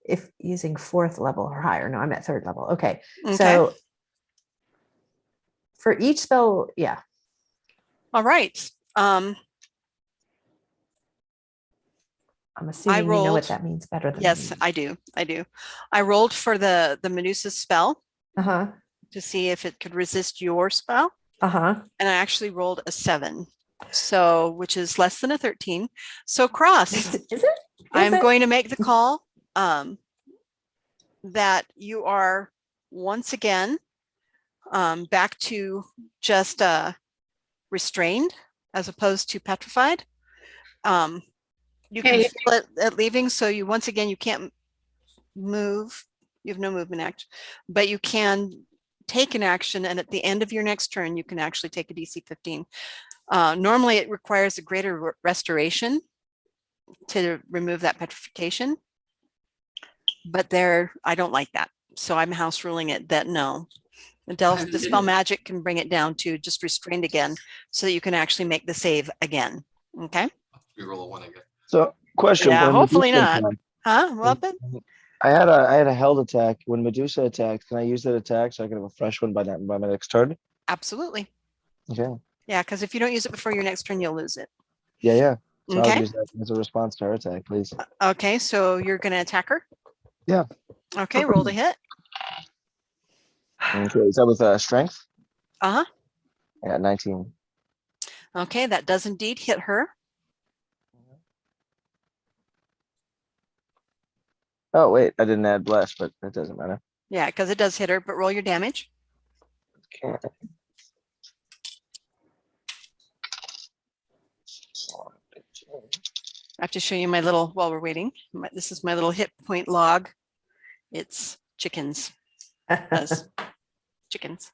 If using 4th level or higher. No, I'm at 3rd level. Okay. So for each spell, yeah. All right. I'm assuming you know what that means better than yes, me. I do. I rolled for the Medusa spell to see if it could resist your spell. And I actually rolled a 7, so which is less than a 13. So Cross, is it? I'm going to make the call that you are once again back to just restrained as opposed to petrified. You can feel it at leaving, so you once again you can't move. You have no movement act, but you can take an action, and at the end of your next turn, you can actually take a DC 15. Normally, it requires a greater restoration to remove that petrification, but I don't like that, so I'm house ruling it that no. Dispel magic can bring it down to just restrained again, so that you can actually make the save again. Okay. We roll a 1 again. So, question: Yeah, when hopefully Medusa not. attacked- Huh? What? I had a held attack. When Medusa attacked, can I use that attack so I can have a fresh one by my next turn? Absolutely. Okay. Yeah, because if you don't use it before your next turn, you'll lose it. Yeah. So Okay. I'll use that as a response to her attack, please. Okay, so you're going to attack her? Yeah. Okay, roll to hit. Okay. Is that with strength? Uh-huh. Yeah, 19. Okay, that does indeed hit her. Oh wait, I didn't add bless, but that doesn't matter. Yeah, because it does hit her, but roll your damage. Okay. I have to show you my little, while we're waiting, this is my little hit point log. It's chickens. Us. Chickens.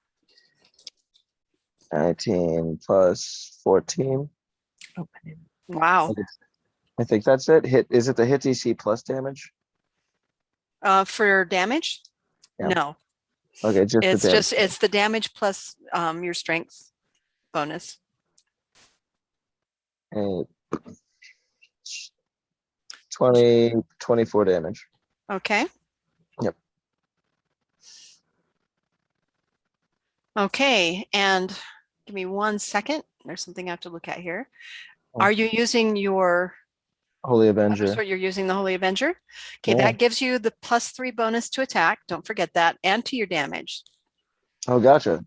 19 plus 14. Wow. I think that's it. Is it the hit DC plus damage? For damage? Yeah. No. Okay, just It's the damage. it's the damage plus your strength bonus. 24 damage. Okay. Yep. Okay, and give me 1 second. There's something I have to look at here. Oh. Are you using your Holy other Avenger. sword? You're using the Holy Avenger? Okay, Yeah. that gives you the +3 bonus to attack. Don't forget that, and to your damage. Oh, gotcha.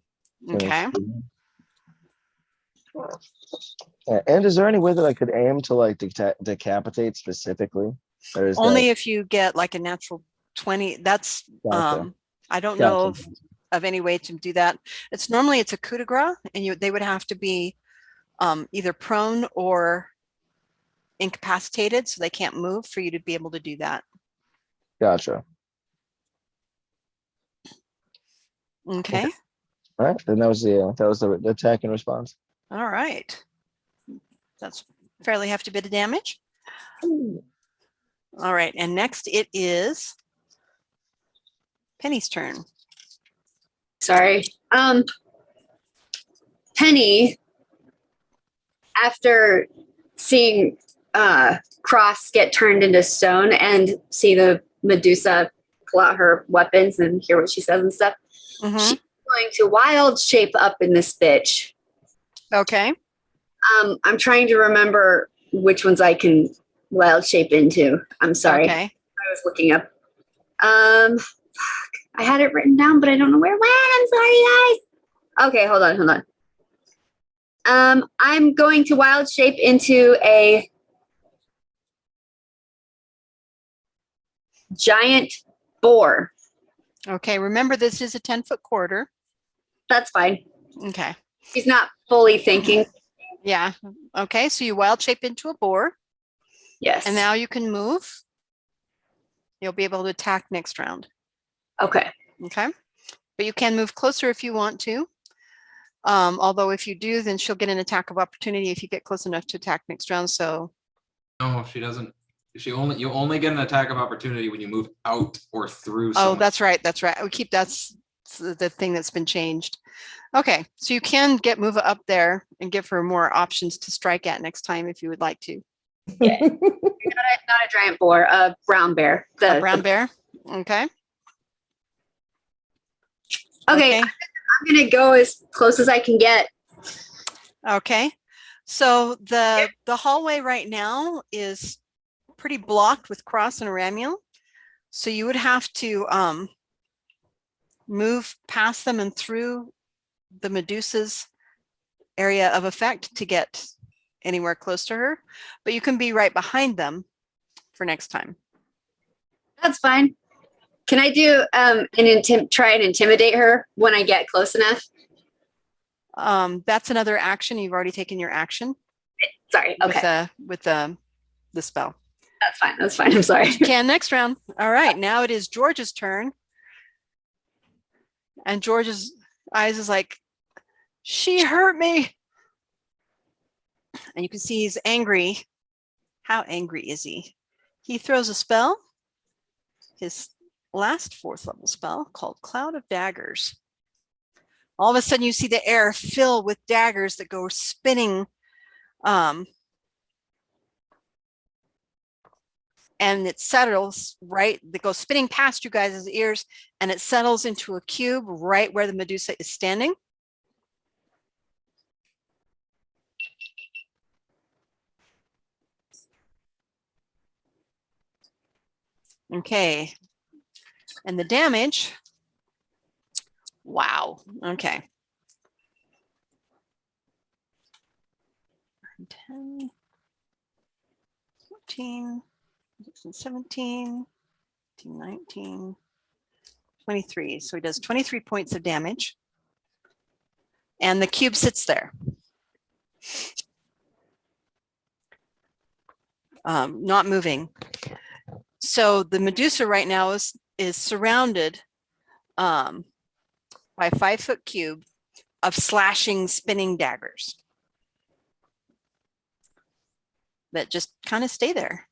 Okay. Yeah, and is there any way that I could aim to like decapitate specifically? Or is Only if you get like a natural 20. That's Gotcha. I don't know Gotcha. of any way to do that. It's normally a coup de grace, and they would have to be either prone or incapacitated, so they can't move for you to be able to do that. Gotcha. Okay. All right. Then that was the attack and response. All right. That's fairly hefty bit of damage. All right, and next it is Penny's turn. Sorry. Penny, after seeing Cross get turned into stone and see the Medusa pull out her weapons and hear what she says and stuff, Mhm. she's going to wild shape up in this bitch. Okay. I'm trying to remember which ones I can wild shape into. I'm sorry. Okay. I was looking up. I had it written down, but I don't know where it went. I'm sorry, guys. Okay, hold on. I'm going to wild shape into a giant boar. Okay, remember this is a 10-foot quarter. That's fine. Okay. He's not fully thinking. Yeah. Okay, so you wild shape into a boar, Yes. and now you can move. You'll be able to attack next round. Okay. Okay. But you can move closer if you want to. Although if you do, then she'll get an attack of opportunity if you get close enough to attack next round. So No, she doesn't. You only get an attack of opportunity when you move out or through. oh, Someone. that's right. That's right. That's the thing that's been changed. Okay, so you can get Mova up there and give her more options to strike at next time if you would like to. Yeah. not a giant boar, a brown bear. A brown bear. Okay. Okay. I'm gonna go as close as I can get. Okay. So the hallway right now is pretty blocked with Cross and Ramiel. So you would have to move past them and through the Medusa's area of effect to get anywhere close to her, but you can be right behind them for next time. That's fine. Can I do try and intimidate her when I get close enough? That's another action. You've already taken your action. Sorry. Okay. With the spell. That's fine. That's fine. I'm sorry. You can next round. All right. Now it is George's turn. And George's eyes is like, she hurt me. And you can see he's angry. How angry is he? He throws a spell, his last 4th level spell called Cloud of Daggers. All of a sudden you see the air fill with daggers that go spinning. And it settles right, that goes spinning past you guys' ears, and it settles into a cube right where the Medusa is standing. Okay, and the damage, wow, okay. 10, 14, 16, 17, 18, 19, 23. So he does 23 points of damage. And the cube sits there. Not moving. So the Medusa right now is surrounded by a 5-foot cube of slashing, spinning daggers that just kind of stay there.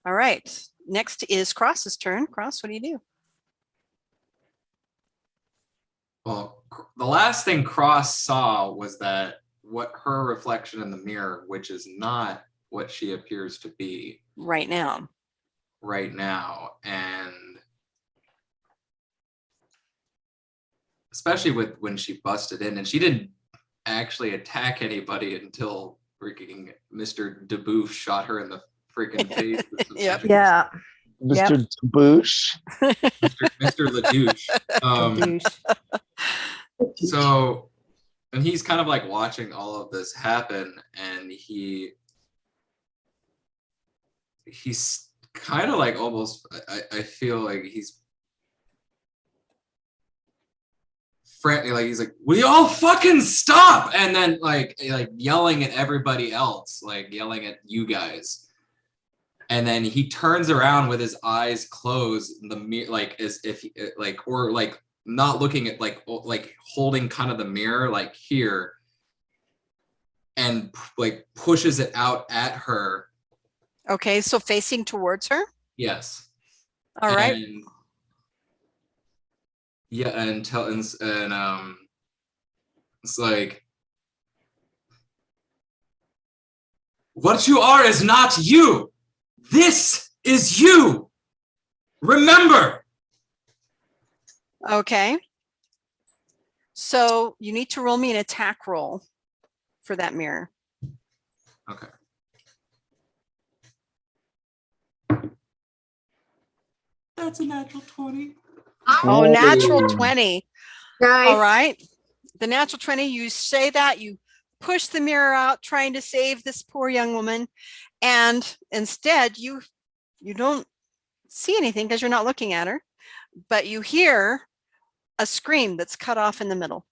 All right, next is Cross's turn. Cross, what do you do? Well, the last thing Cross saw was that what her reflection in the mirror, which is not what she appears to be Right now. right now, and especially with when she busted in, and she didn't actually attack anybody until freaking Mr. DeBoof shot her in the freaking face. Yep. Yeah. Mr. Boosh. Mr. LaDouche. Douche. So, and he's kind of like watching all of this happen, and he's kind of like almost, I feel like he's frantic, like he's like, will you all fucking stop? And then like yelling at everybody else, like yelling at you guys. And then he turns around with his eyes closed in the mirror, like as if like, or like not looking at like holding kind of the mirror like here, and like pushes it out at her. Okay, so facing towards her. Yes. All right. And, yeah, and it's like, what you are is not you. This is you. Remember. Okay. So you need to roll me an attack roll for that mirror. Okay. That's a natural 20. Oh, natural 20. Nice. All right. The natural 20, you say that, you push the mirror out trying to save this poor young woman. And instead you don't see anything because you're not looking at her, but you hear a scream that's cut off in the middle.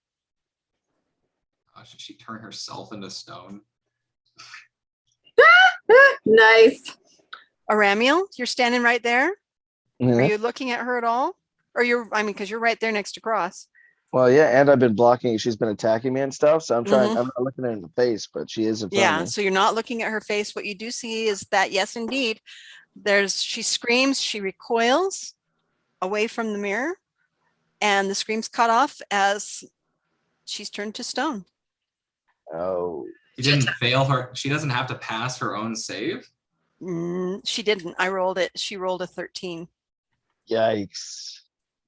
Should she turn herself into stone? Nice. Aramiel, you're standing right there. Are Yeah. you looking at her at all? Or because you're right there next to Cross. Well, yeah, and I've been blocking. She's been attacking me and stuff, so I'm trying. I'm not looking at her in the face, but she is in front of Yeah, me. so you're not looking at her face. What you do see is that, yes, indeed, she screams, she recoils away from the mirror, and the scream's cut off as she's turned to stone. Oh, She didn't fail her. She doesn't have to pass her own save. She didn't. I rolled it. She rolled a 13. yikes!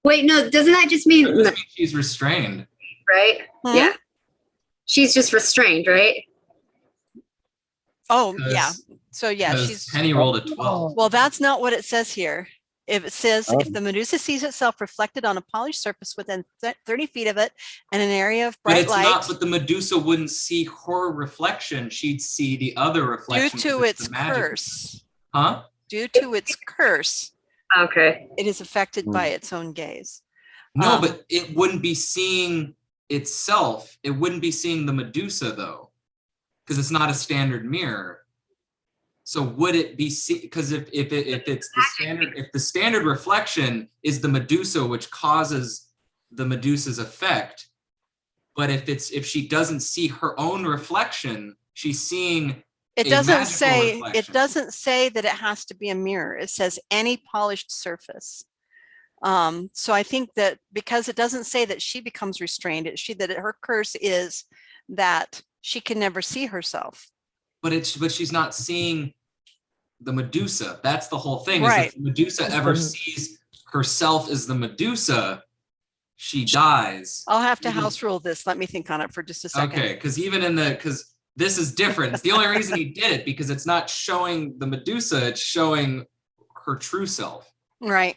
Wait, no, doesn't that just mean, That doesn't mean she's restrained. right? Hmm? Yeah. She's just restrained, right? Oh, yeah. So yeah, Because she's, Penny rolled a 12. well, that's not what it says here. If it says, if the Medusa sees itself reflected on a polished surface within 30 feet of it and an area of But bright it's light, not, but the Medusa wouldn't see her reflection. She'd see the other due reflection. to because its the magic- curse, Huh? due to its curse, Okay. it is affected by its own gaze. No, but it wouldn't be seeing itself. It wouldn't be seeing the Medusa though, because it's not a standard mirror. So would it be because if it's the standard, if the standard reflection is the Medusa, which causes the Medusa's effect, but if she doesn't see her own reflection, she's seeing It a doesn't magical say, reflection. it doesn't say that it has to be a mirror. It says any polished surface. So I think that because it doesn't say that she becomes restrained, that her curse is that she can never see herself. But she's not seeing the Medusa. That's the whole thing. Right. Is if Medusa ever sees herself as the Medusa, she dies. I'll have to house rule this. Let me think on it for just a second. Okay, because because this is different. It's the only reason he did it, because it's not showing the Medusa, it's showing her true self. Right.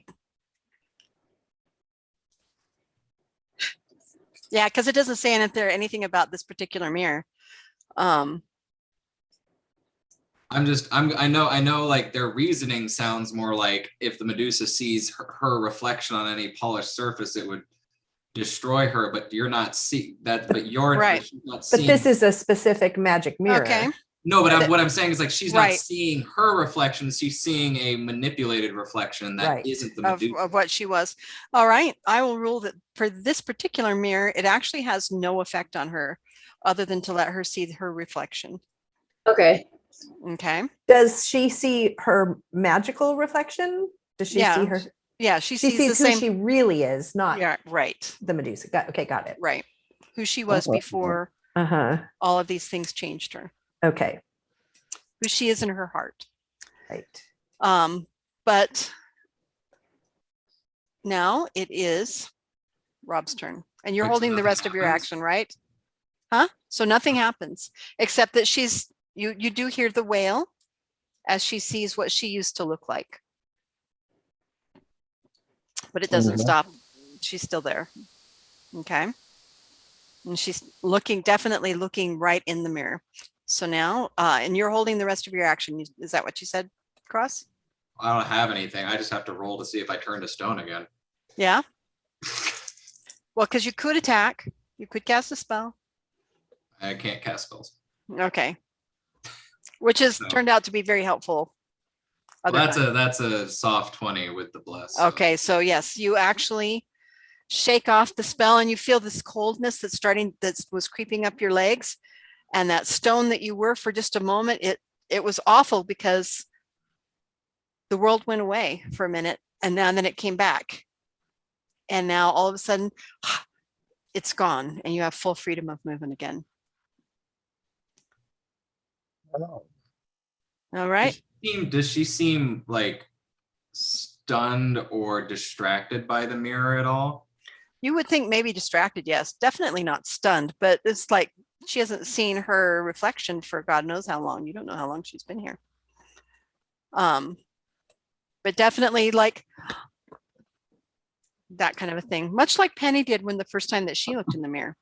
Yeah, because it doesn't say anything about this particular mirror. I know like their reasoning sounds more like if the Medusa sees her reflection on any polished surface, it would destroy her, but you're not seeing that, but you're right. not seeing. But this is a specific magic mirror. Okay. No, but what I'm saying is like she's not right. seeing her reflection, she's seeing a manipulated reflection that Right. isn't the Medusa. Of what she was. All right. I will rule that for this particular mirror, it actually has no effect on her other than to let her see her reflection. Okay. Okay. Does she see her magical reflection? Does she see her? Yeah, she She sees sees the who same. she really is, not Yeah, right. the Medusa. Okay, got it. Right. Who she was before all of these things changed her. Okay. Who she is in her heart. Right. But now it is Rob's turn. And you're Like, so holding the nothing rest of your happens? action, right? Huh? So nothing happens except that you do hear the wail as she sees what she used to look like. But it doesn't stop. She's still there. Okay. And she's definitely looking right in the mirror. So now, and you're holding the rest of your action. Is that what you said, Cross? I don't have anything. I just have to roll to see if I turn to stone again. Yeah. Well, because you could attack. You could cast a spell. I can't cast spells. Okay. Which has turned out to be very helpful. Well, that's a soft 20 with the bless. Okay, so yes, you actually shake off the spell and you feel this coldness that was creeping up your legs, and that stone that you were for just a moment, it was awful because the world went away for a minute and then it came back. And now all of a sudden it's gone and you have full freedom of movement again. All right. Does she seem like stunned or distracted by the mirror at all? You would think maybe distracted, yes. Definitely not stunned, but it's like she hasn't seen her reflection for God knows how long. You don't know how long she's been here. But definitely like that kind of a thing, much like Penny did when the first time that she looked in the mirror.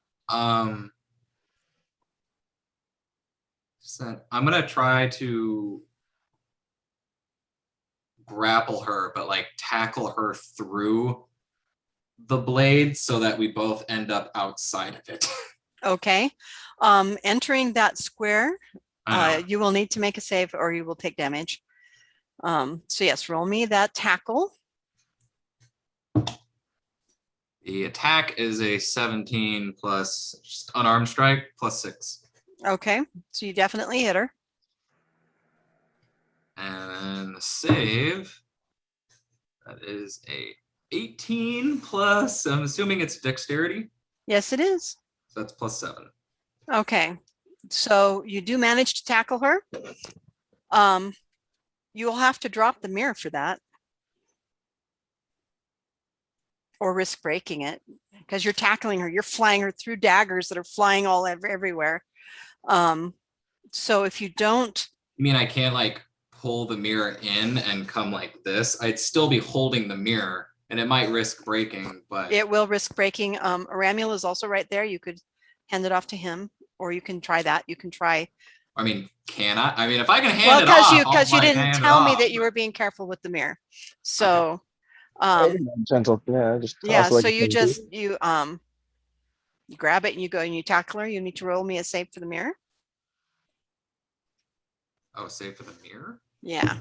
So I'm gonna try to grapple her, but like tackle her through the blade so that we both end up outside of it. Okay. Entering that square, you will need to make a save or you will take damage. So yes, roll me that tackle. The attack is a 17 plus just unarmed strike plus 6. Okay, so you definitely hit her. And then the save, that is a 18 plus, I'm assuming it's dexterity. Yes, it is. So that's plus 7. Okay, so you do manage to tackle her. You'll have to drop the mirror for that. Or risk breaking it because you're tackling her. You're flying her through daggers that are flying all everywhere. So if you don't. You mean I can't like pull the mirror in and come like this? I'd still be holding the mirror and it might risk breaking, but. It will risk breaking. Aramul is also right there. You could hand it off to him or you can try that. You can try. I mean, can I? I mean, if I can hand it off. Well, because you didn't tell me that you were being careful with the mirror. So. Okay. Gentle, yeah. Just so you just you grab it and you go and you tackle her. You need to roll me a save for the mirror. Oh, save for the mirror? Yeah,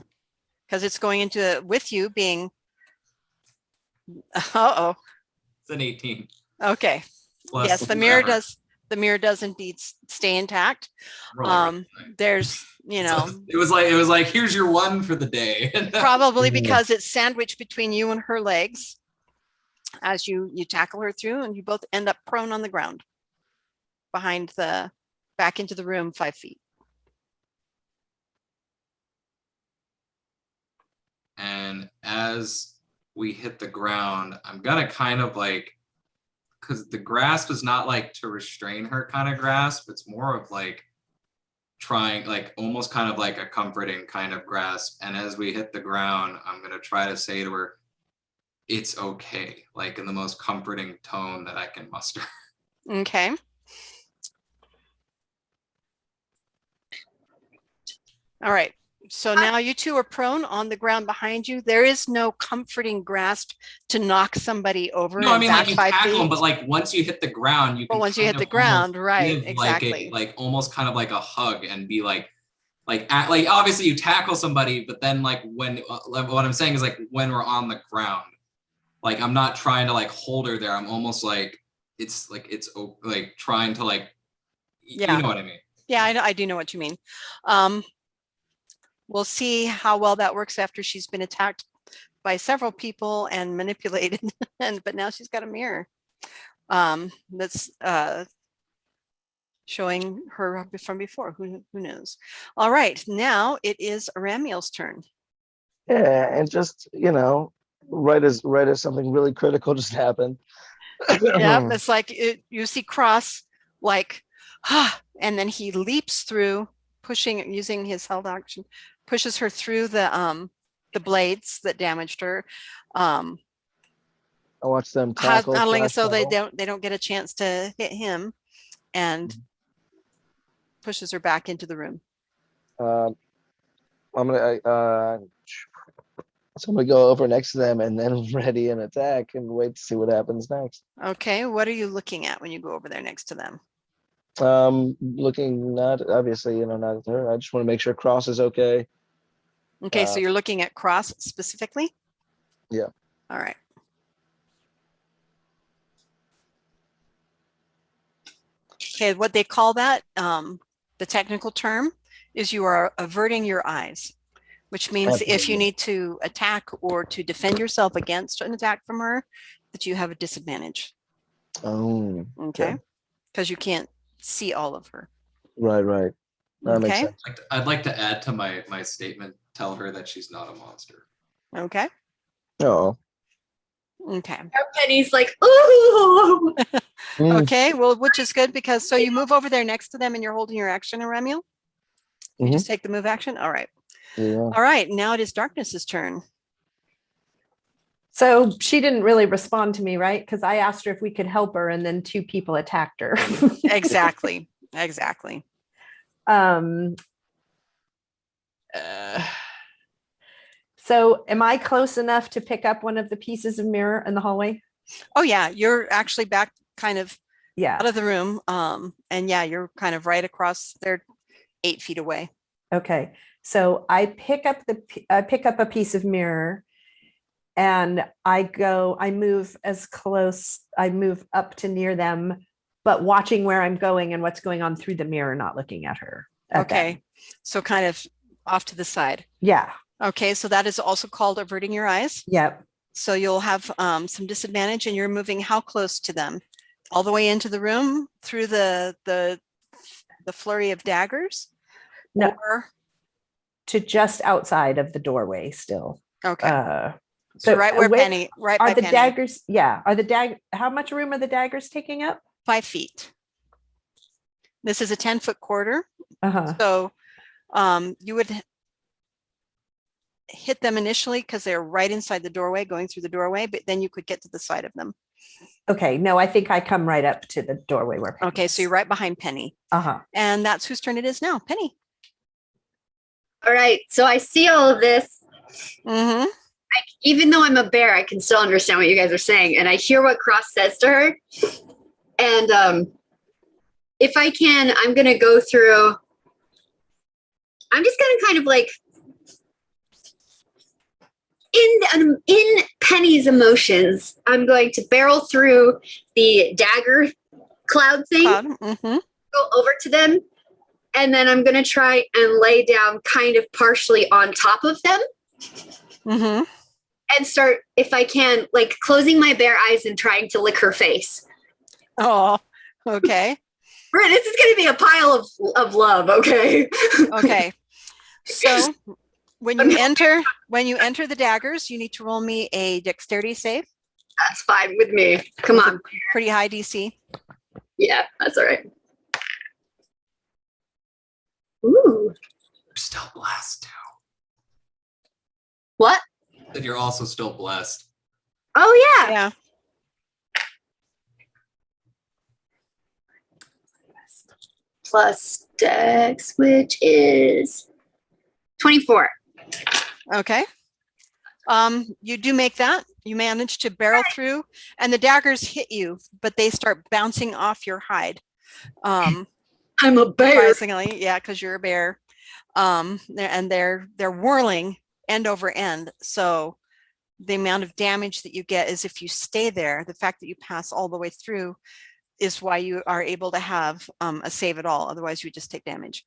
because it's going into with you being. Uh-oh. It's an 18. Okay. Plus yes, the mirror does. The mirror does indeed stay intact. There's, it was like here's your one for the day. Probably because it's sandwiched between you and her legs. as you tackle her through, and you both end up prone on the ground back into the room 5 feet. And as we hit the ground, I'm gonna kind of like, because the grasp is not like to restrain her kind of grasp, it's more of like trying, like almost kind of like a comforting kind of grasp. And as we hit the ground, I'm gonna try to say to her, it's okay, like in the most comforting tone that I can muster. Okay. All right. So now you two are prone on the ground behind you. There is no comforting grasp to knock somebody over. No, I mean like back you 5 tackle them, feet. but like once you hit the ground, you But can once you kind hit the of almost ground, right? give Exactly. like almost kind of like a hug and be like obviously you tackle somebody, but then like when what I'm saying is like when we're on the ground, like I'm not trying to like hold her there. I'm almost like it's like trying to like Yeah. you know what I mean. Yeah, I do know what you mean. We'll see how well that works after she's been attacked by several people and manipulated, but now she's got a mirror that's showing her from before. Who knows? All right, now it is Ramiel's turn. Yeah, and just right as something really critical just happened. Yeah, it's like you see Cross like, and then he leaps through, using his held action, pushes her through the blades that damaged her. I watch them tackle, Huddling so they tackle. don't get a chance to hit him, and pushes her back into the room. I'm gonna go over next to them and then ready an attack and wait to see what happens next. Okay, what are you looking at when you go over there next to them? Looking not obviously, not at her. I just want to make sure Cross is okay. Okay, so you're looking at Cross specifically? Yeah. All right. Okay, what they call that, the technical term, is you are averting your eyes, which means if you need to attack or to defend yourself against an attack from her, that you have a disadvantage. Oh. Okay. Because you can't see all of her. Right. That makes sense. I'd like to add to my statement, tell her that she's not a monster. Okay. Oh. Okay. Penny's like, ooh. Okay, well, which is good because so you move over there next to them and you're holding your action, Ramiel. You just take the move action. All right. Yeah. All right. Now it is Darkness's turn. So she didn't really respond to me, right? Because I asked her if we could help her, and then 2 people attacked her. Exactly. So am I close enough to pick up one of the pieces of mirror in the hallway? Oh yeah, you're actually back kind of Yeah. out of the room. And yeah, you're kind of right across there, 8 feet away. Okay. So I pick up a piece of mirror, and I move up to near them, but watching where I'm going and what's going on through the mirror, not looking at her. Okay. So kind of off to the side. Yeah. Okay. So that is also called averting your eyes. Yep. So you'll have some disadvantage, and you're moving how close to them? All the way into the room through the flurry of daggers? No. Or... to just outside of the doorway still. Okay. So right where Penny, right are by the Penny. daggers? Yeah. How much room are the daggers taking up? 5 feet. This is a 10-foot corridor. Uh-huh. So you would hit them initially because they're right inside the doorway, going through the doorway, but then you could get to the side of them. Okay. No, I think I come right up to the doorway where Penny Okay. is. So you're right behind Penny. Uh-huh. And that's whose turn it is now. Penny. All right. So I see all of this. Mm-hmm. Even though I'm a bear, I can still understand what you guys are saying. And I hear what Cross says to her. And if I can, I'm going to go through. I'm just going to kind of like, in Penny's emotions, I'm going to barrel through the dagger cloud thing, go over to them, and then I'm going to try and lay down kind of partially on top of them. Mm-hmm. and start, if I can, like closing my bare eyes and trying to lick her face. Oh, okay. This is going to be a pile of love. Okay. Okay. So when you enter the daggers, you need to roll me a dexterity save. That's fine with me. Come on. Pretty high DC. Yeah, that's all right. Ooh. You're still blessed too. What? That you're also still blessed. Oh yeah. Yeah. Plus dex, which is 24. Okay. You do make that. You manage to barrel through, and the daggers hit you, but they start bouncing off your hide. I'm a bear. Surprisingly, yeah, because you're a bear. They're whirling end over end. So the amount of damage that you get is if you stay there. The fact that you pass all the way through is why you are able to have a save at all. Otherwise, you would just take damage.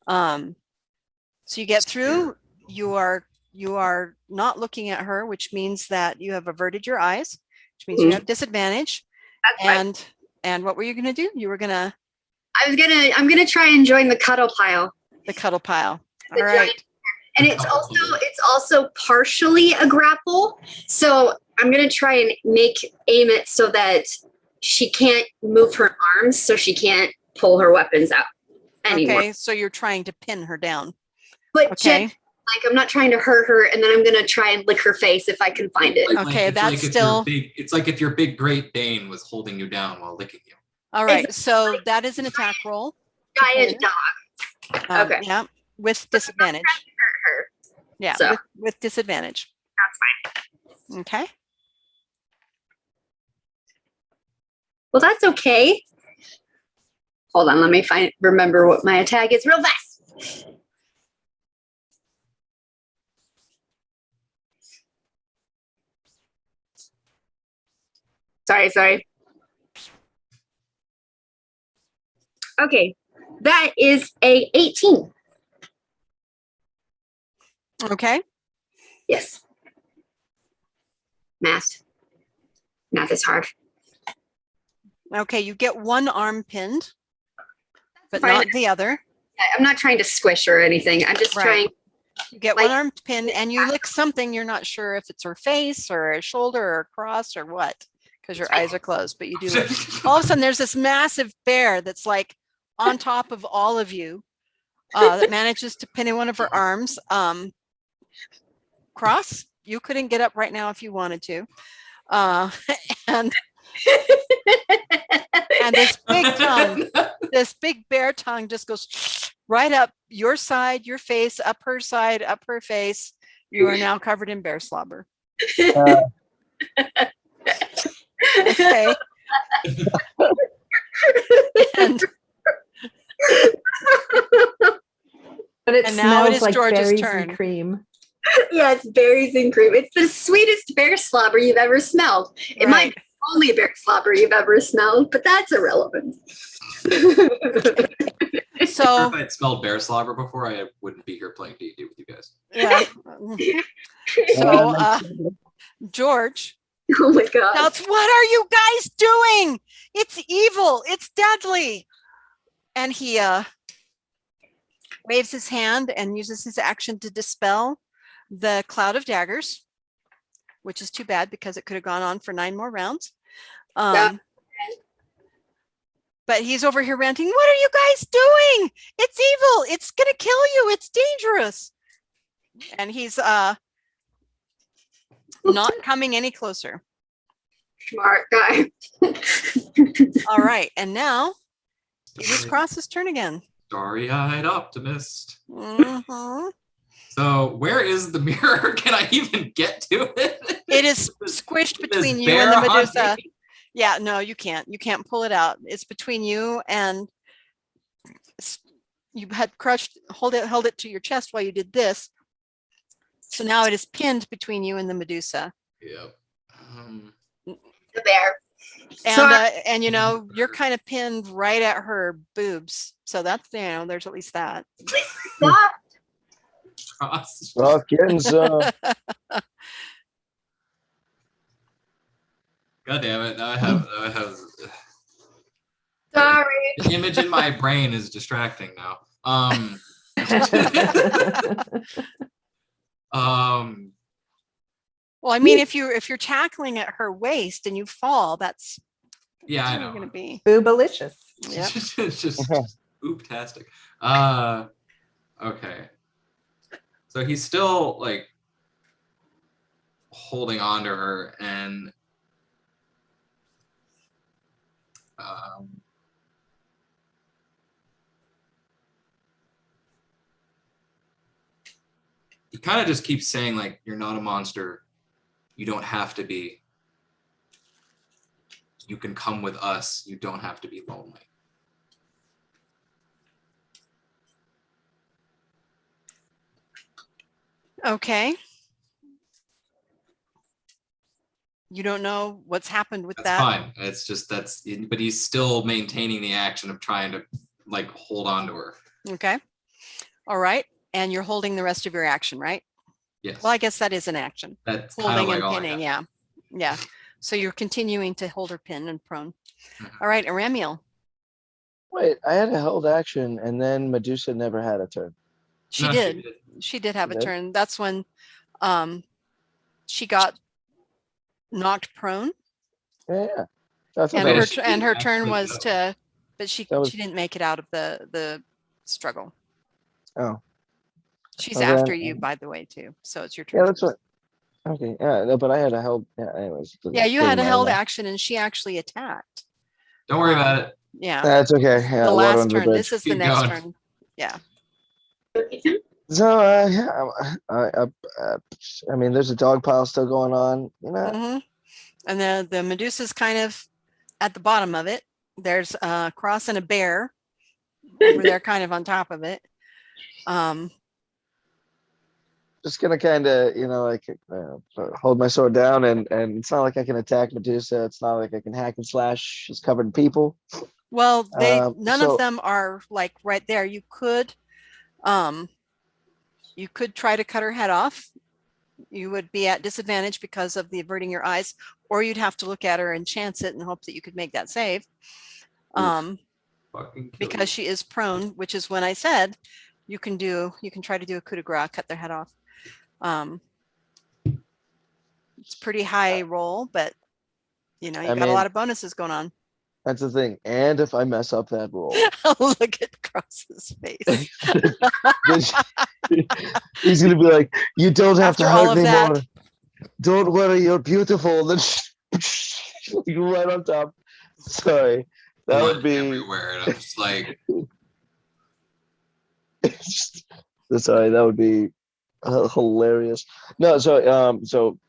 So you get through. You are not looking at her, which means that you have averted your eyes, which means you have disadvantage. That's fine. And what were you going to do? You were going to I'm gonna try and join the cuddle pile. the cuddle pile. The All right. And it's also partially a grapple. So I'm gonna try and aim it so that she can't move her arms, so she can't pull her weapons out anymore. Okay, so you're trying to pin her down. But Okay. like I'm not trying to hurt her, and then I'm gonna try and lick her face if I can find it. Okay, that's still. It's like if your big Great Dane was holding you down while licking you. All right, so that is an attack roll. Giant dog. Okay. Yeah, with disadvantage. Hurt her. Yeah, So. with disadvantage. That's fine. Okay. Well, that's okay. Hold on, let me remember what my attack is real fast. Sorry. Okay, that is a 18. Okay. Yes. Math is hard. Okay, you get one arm pinned, but Fine. not the other. I'm not trying to squish or anything. I'm just trying. You get one arm pinned, and you lick something. You're not sure if it's her face or a shoulder or a cross or what, because your eyes are closed. But you do. All of a sudden, there's this massive bear that's like on top of all of you, that manages to pin in one of her arms. Cross, you couldn't get up right now if you wanted to, and this big tongue, this big bear tongue just goes right up your side, your face, up her side, up her face. You are now covered in bear slobber. Okay. But it And now it smells is like George's berries turn. and cream. Yeah, it's berries and cream. It's the sweetest bear slobber you've ever smelled. It might be the only bear slobber you've ever smelled, but that's irrelevant. So If I'd smelled bear slobber before, I wouldn't be here playing D&D with you guys. yeah. So George, Oh my god. shouts, "What are you guys doing? It's evil. It's deadly." And he waves his hand and uses his action to dispel the cloud of daggers, which is too bad because it could have gone on for 9 more rounds. Yeah. But he's over here ranting, "What are you guys doing? It's evil. It's going to kill you. It's dangerous." And he's not coming any closer. Smart guy. All right. And now it is Cross's turn again. Starry-eyed optimist. Mhm. So where is the mirror? Can I even get to it? It is squished This between you bear and the on Medusa. me? Yeah, no, you can't. You can't pull it out. It's between you and you had held it to your chest while you did this. So now it is pinned between you and the Medusa. Yep. The bear. And you know, you're kind of pinned right at her boobs. So that's, you know, there's at least that. Stop. Cross. Well, getting so. God damn it! Now I have Sorry. the image in my brain is distracting now. Well, I mean, if you're tackling at her waist and you fall, that's Yeah, I going to know. be. Boobalicious. Yep. It's just ooptastic. Okay. So he's still like holding on to her, and he kind of just keeps saying like, "You're not a monster. You don't have to be. You can come with us. You don't have to be lonely." Okay. You don't know what's happened with That's that. fine. It's just but he's still maintaining the action of trying to like hold on to her. Okay. All right. And you're holding the rest of your action, right? Yes. Well, I guess that is an action. That's kind of Holding like and all I pinning. got. Yeah. Yeah. So you're continuing to hold her pinned and prone. Mhm. All right, Aramiel. Wait, I had a held action, and then Medusa never had a turn. She No, did. She did have She a did? turn. That's when she got knocked prone. Yeah. I thought And that her was, and her turn Actually, was no. to, but she That was- didn't make it out of the struggle. oh, She's well, after then- you, by the way, too. So it's your turn. yeah, that's what. Okay, yeah, no, but I had a held. Yeah, anyways. Yeah, you doesn't had a matter held now. action, and she actually attacked. Don't worry about it. Yeah, That's okay. Yeah, the water last under the turn. bridge. This is the Keep next going. turn. Yeah. So, I mean, there's a dog pile still going on. You know, Hmm. And the Medusa's kind of at the bottom of it. There's a cross and a bear over there, kind of on top of it. just gonna kind of, like hold my sword down, and it's not like I can attack Medusa. It's not like I can hack and slash. She's covered in people. Well, none of so- them are like right there. You could try to cut her head off. You would be at disadvantage because of the averting your eyes, or you'd have to look at her and chance it and hope that you could make that save. Fucking kill Because she is prone, which is when I said you can try to do a coup de grace, cut their head off. It's pretty high roll, but you got a mean- lot of bonuses going on. That's the thing. And if I mess up that roll, Look at Cross's face. he's gonna be like, "You don't have After to all hurt of me that- more. Don't worry, you're beautiful." Then you're right on top. Sorry, that blood would be. everywhere, and I'm just like, Sorry, that would be hilarious. No, so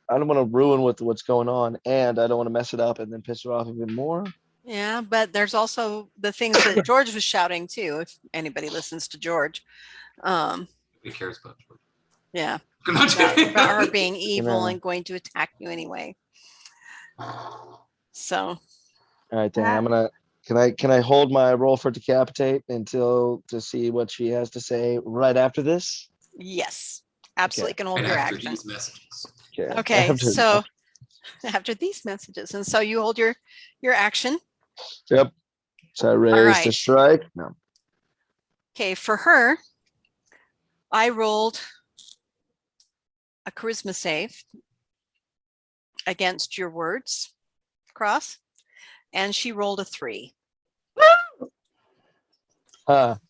I don't want to ruin what's going on, and I don't want to mess it up and then piss her off even more. Yeah, but there's also the things that George was shouting too, if anybody listens to George. who cares about George? Yeah, I'm not joking. about her being evil know. and going to attack you anyway. So, All right, Dan, I'm gonna. Can I hold my roll for decapitate to see what she has to say right after this? yes, absolutely can hold Right your after action. these messages. Okay, after- so after these messages, and so you hold your action. Yep. So I raised right. to strike. No. Okay, for her, I rolled a charisma save against your words, Cross, and she rolled a 3.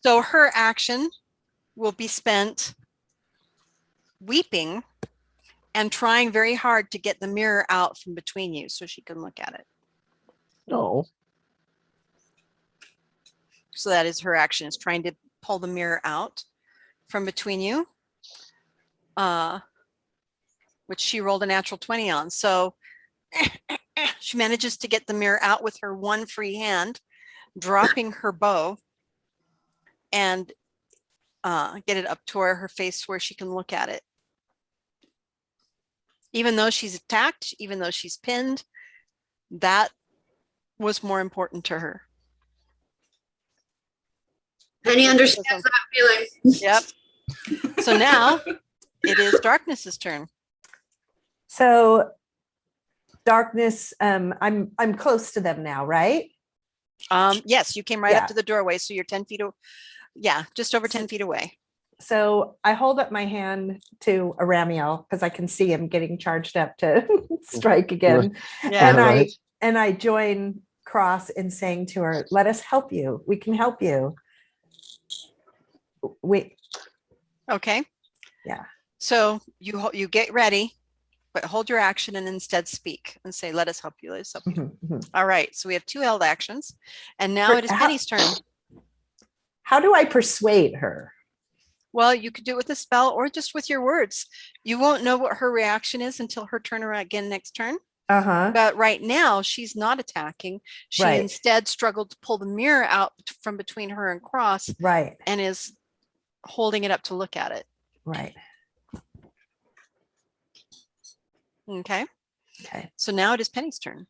So her action will be spent weeping and trying very hard to get the mirror out from between you so she can look at it. No. So that is her action, is trying to pull the mirror out from between you, which she rolled a natural 20 on. So she manages to get the mirror out with her one free hand, dropping her bow, and get it up to her face where she can look at it. Even though she's attacked, even though she's pinned, that was more important to her. Penny understands that feeling. Yep. So now it is Darkness's turn. So Darkness, I'm close to them now, right? Yes, you came right Yeah. up to the doorway, so you're 10 feet. Yeah, just over 10 feet away. So I hold up my hand to Aramiel because I can see him getting charged up to strike again. Yeah. And Right. I join Cross in saying to her, let us help you. We can help you. Okay. Yeah. So you get ready, but hold your action and instead speak and say, let us help you. Let us help you. Mhm, mhm. All right. So we have 2 held actions. And now it is Penny's turn. How do I persuade her? Well, you could do it with a spell or just with your words. You won't know what her reaction is until her turn around again next turn. Uh-huh. But right now she's not attacking. She Right. instead struggled to pull the mirror out from between her and Cross Right. and is holding it up to look at it. Right. Okay. Okay. So now it is Penny's turn.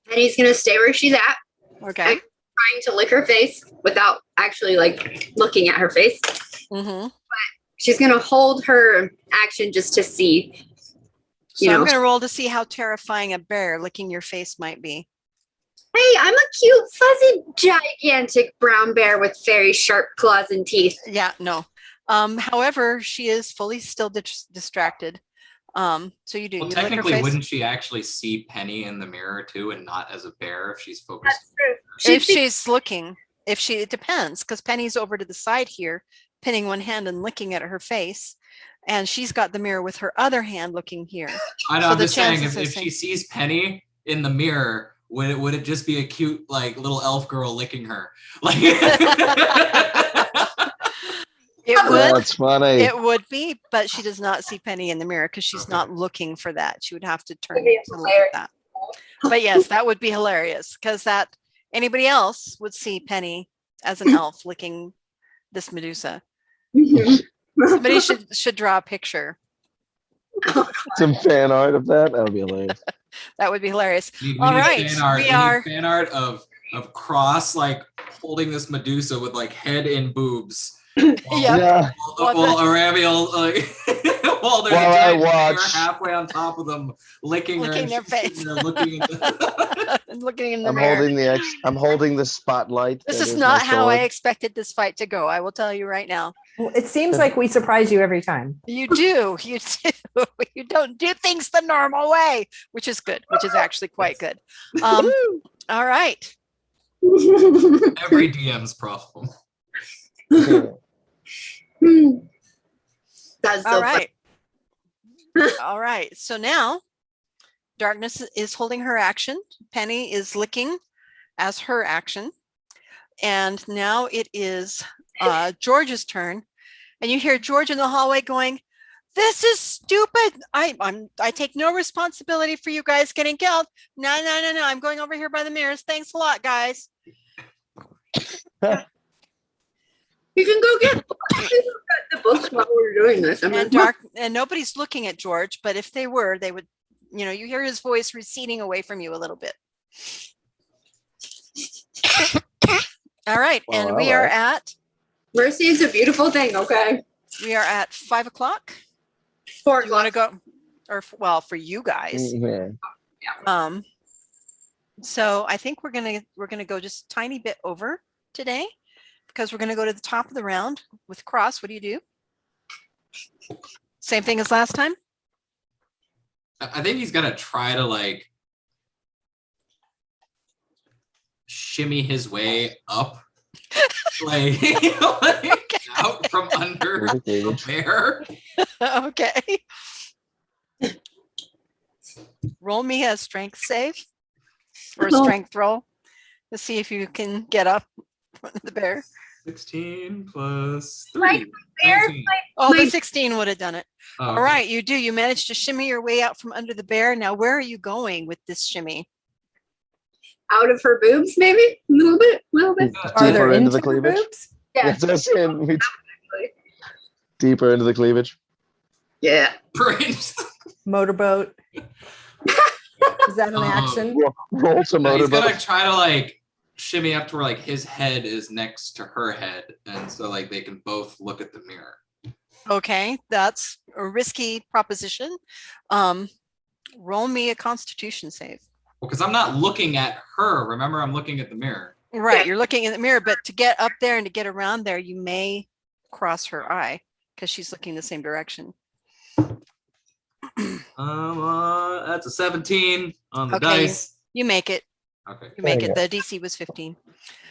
Penny's gonna stay where she's at, Okay. trying to lick her face without actually like looking at her face. Mm-hmm. She's gonna hold her action just to see. So You I'm know. going to roll to see how terrifying a bear licking your face might be. Hey, I'm a cute, fuzzy, gigantic brown bear with very sharp claws and teeth. Yeah, no. However, she is fully still distracted. So you do. Well, You lick her technically, face. wouldn't she actually see Penny in the mirror too, and not as a bear if she's focused? That's true. If she's looking, it depends, because Penny's over to the side here, pinning one hand and looking at her face, and she's got the mirror with her other hand looking here. I know. So I'm the just saying, chances are if she sees Penny in the mirror, would it just be a cute like little elf girl licking her? Like It would. That's funny. It would be, but she does not see Penny in the mirror because she's Okay. not looking for that. She would have to turn That'd be to look at that. But yes, that would be hilarious because that anybody else would see Penny as an elf licking this Medusa. Mhm. Somebody should draw a picture. Some fan art of that. That would be hilarious. That would be hilarious. we All need right, fan art. we We are- need fan art of Cross like holding this Medusa with like head and boobs. Yep. Yeah. While Aramiel, while there's While a I giant bear watch. halfway on top of them, licking her, Licking and their she's sitting face. there looking at the and looking in the mirror. I'm holding the spotlight. This that is my not how I sword. expected this fight to go. I will tell you right now. Well, it seems like we surprise you every time. You do. You do. You don't do things the normal way, which is good, which is actually quite good. All right. every DM's problem. That's so All funny. right. All right. So now Darkness is holding her action. Penny is licking as her action. And now it is George's turn. And you hear George in the hallway going, "This is stupid. I take no responsibility for you guys getting killed. No. I'm going over here by the mirrors. Thanks a lot, guys." You can go get the books while we're doing this. I mean, And nobody's looking at George, but if they were, they would, you hear his voice receding away from you a little bit. All right. Well, And we all are right. at mercy is a beautiful thing. Okay, 5 o'clock. 4 Do you want o'clock. to go, or well, for you guys. Yeah. So I think we're gonna go just a tiny bit over today because we're gonna go to the top of the round with Cross. What do you do? Same thing as last time? I think he's gonna try to like shimmy his way up, like, like out from under the bear. Okay. Roll me a strength save or a Oh. strength roll to see if you can get up the bear. 16 plus 3. Like bear, 19. Oh, the My- 16 would have done it. Oh, All okay. right, you do. You managed to shimmy your way out from under the bear. Now, where are you going with this shimmy? out of her boobs, maybe a little bit. Are there Deeper into the her cleavage. boobs? Yeah, Yes, that's it. Deeper into the cleavage. yeah. Brains. Motorboat. Is that an Oh. action? Roll to No, he's gonna motorboat. try to like shimmy up to where like his head is next to her head, and so like they can both look at the mirror. Okay, that's a risky proposition. Roll me a Constitution save. Well, because I'm not looking at her. Remember, I'm looking at the mirror. Right, you're looking in the mirror, but to get up there and to get around there, you may cross her eye because she's looking the same direction. That's a 17 on the Okay, dice. You make it. Okay. You make There it. you The DC was 15.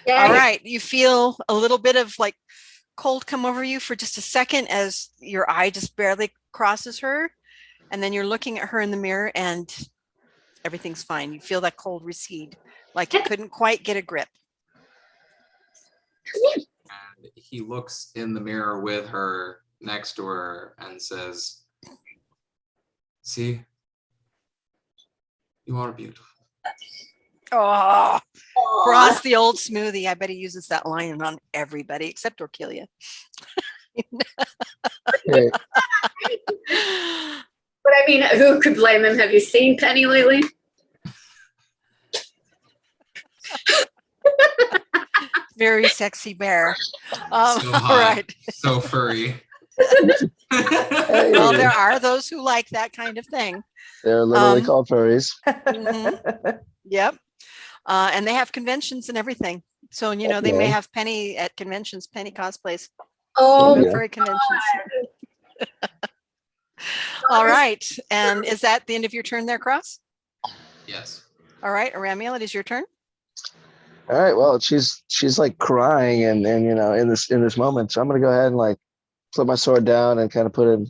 Yay. All right. You feel a little bit of like cold come over you for just a second as your eye just barely crosses her. And then you're looking at her in the mirror and everything's fine. You feel that cold recede, like you couldn't quite get a grip. And he looks in the mirror with her next to her and says, "See, you are beautiful." Oh, Ross, the old smoothie. I bet he uses that line on everybody except Orkilia. Great. But I mean, who could blame him? Have you seen Penny lately? Very sexy bear. So All hot, right. so furry. Well, there are those who like that kind of thing. They're literally Um, called furries. Mhm. Yep. And they have conventions and everything. So, you know, they may Okay. have Penny at conventions, Penny cosplays, Oh, Yeah. furry conventions. All right. And is that the end of your turn there, Cross? Yes. All right. Aramiel, it is your turn. All right. Well, she's like crying and you know in this moment, so I'm gonna go ahead and like put my sword down and kind of put it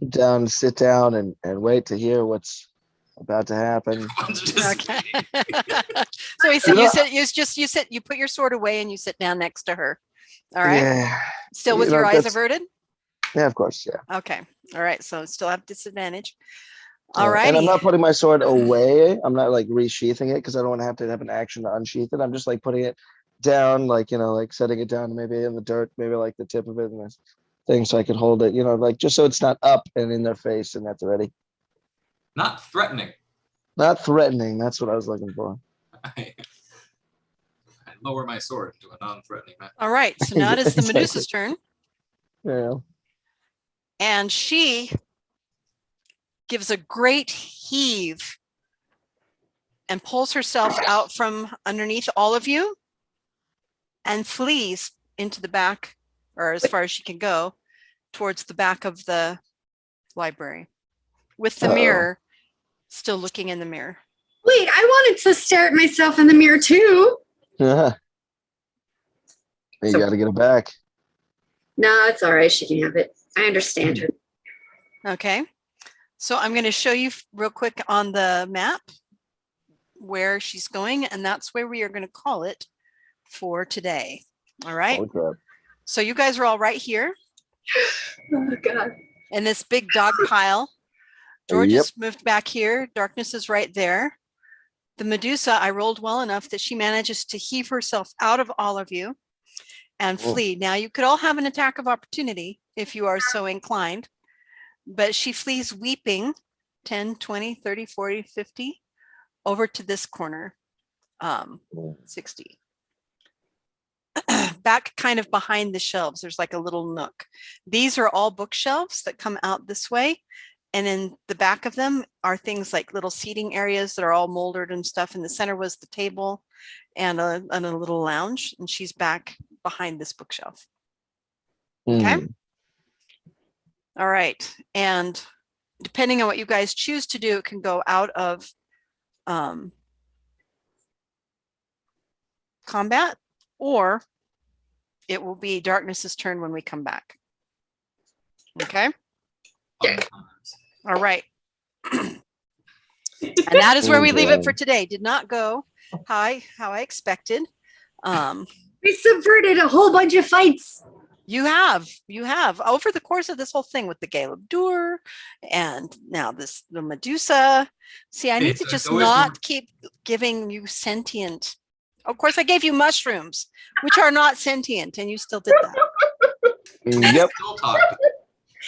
down, sit down, and wait to hear what's about to happen. Okay. So he said, you put your sword away and you sit down next to her. All right. Yeah. Still with You know, your eyes that's- averted? Yeah, of course. Yeah. Okay. All right. So still have disadvantage. Yeah, All right. And I'm not putting my sword away. I'm not like resheathing it because I don't want to have an action to unsheath it. I'm just like putting it down, like, you know, like setting it down maybe in the dirt, maybe like the tip of it and this thing so I could hold it, you know, like just so it's not up and in their face and that's ready. Not threatening. Not threatening. That's what I was looking for. I lower my sword to a non-threatening manner. All right. So now it is the Exactly. Medusa's turn. Yeah. And she gives a great heave and pulls herself out from underneath all of you and flees into the back, or as far as she can go, towards the back of the library with the Uh-oh. mirror still looking in the mirror. wait, I wanted to stare at myself in the mirror too. You So- got to get it back. No, it's all right. She can have it. I understand her. Okay. So I'm going to show you real quick on the map where she's going, and that's where we are going to call it for today. All right. Holy crap. So you guys are all right here Oh, God. in this big dog pile. George Yep. has moved back here. Darkness is right there. The Medusa, I rolled well enough that she manages to heave herself out of all of you and Cool. flee. Now, you could all have an attack of opportunity if you are so inclined, but she flees weeping 10, 20, 30, 40, 50 over to this corner, 60. Back kind of behind the shelves, there's like a little nook. These are all bookshelves that come out this way. And in the back of them are things like little seating areas that are all molded and stuff. In the center was the table and a little lounge. And she's back behind this bookshelf. Okay. Hmm. All right. And depending on what you guys choose to do, it can go out of combat, or it will be Darkness's turn when we come back. Okay. Okay. All right. And that is where we leave it for today. Did not go how I expected. We subverted a whole bunch of fights. You have over the course of this whole thing with the Gale of Dur and now the Medusa. See, I need to It's just always not keep giving you sentient. Of course, I gave you mushrooms, which are not sentient, and you still did that. Yep. Still talk.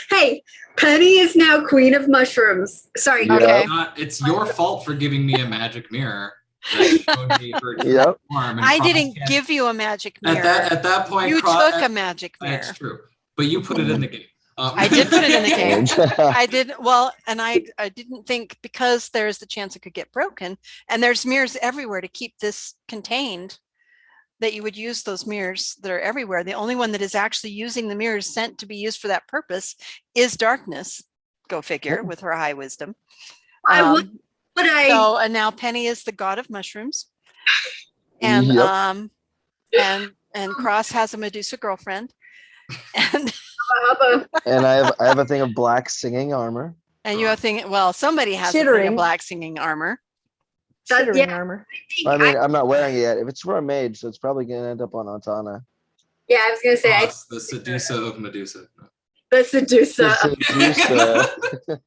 Hey, Penny is now queen of mushrooms. Sorry. Yeah. Okay. It's your fault for giving me a magic mirror. That showed me her true Yep. form, and I Cross didn't can't- give you a magic mirror. At that point, You Cross- took a magic mirror. That's true, but you put it in the game. I did put it in the game. Mage. I did well, and I didn't think, because there's the chance it could get broken, and there's mirrors everywhere to keep this contained, that you would use those mirrors that are everywhere. The only one that is actually using the mirrors sent to be used for that purpose is darkness. Go figure, with her high wisdom. I would, but So, and now Penny is the god of mushrooms, and Yep. and Cross has a Medusa girlfriend, and And I have a thing of black singing armor. you have thing. Well, somebody has a thing of Chittering. black singing armor. Shittering yeah. armor. I mean, I'm not wearing it yet. If it's for a mage, so it's probably gonna end up on Altana. Yeah, I was gonna say The Seduca of Medusa. the Seduca. Seduca.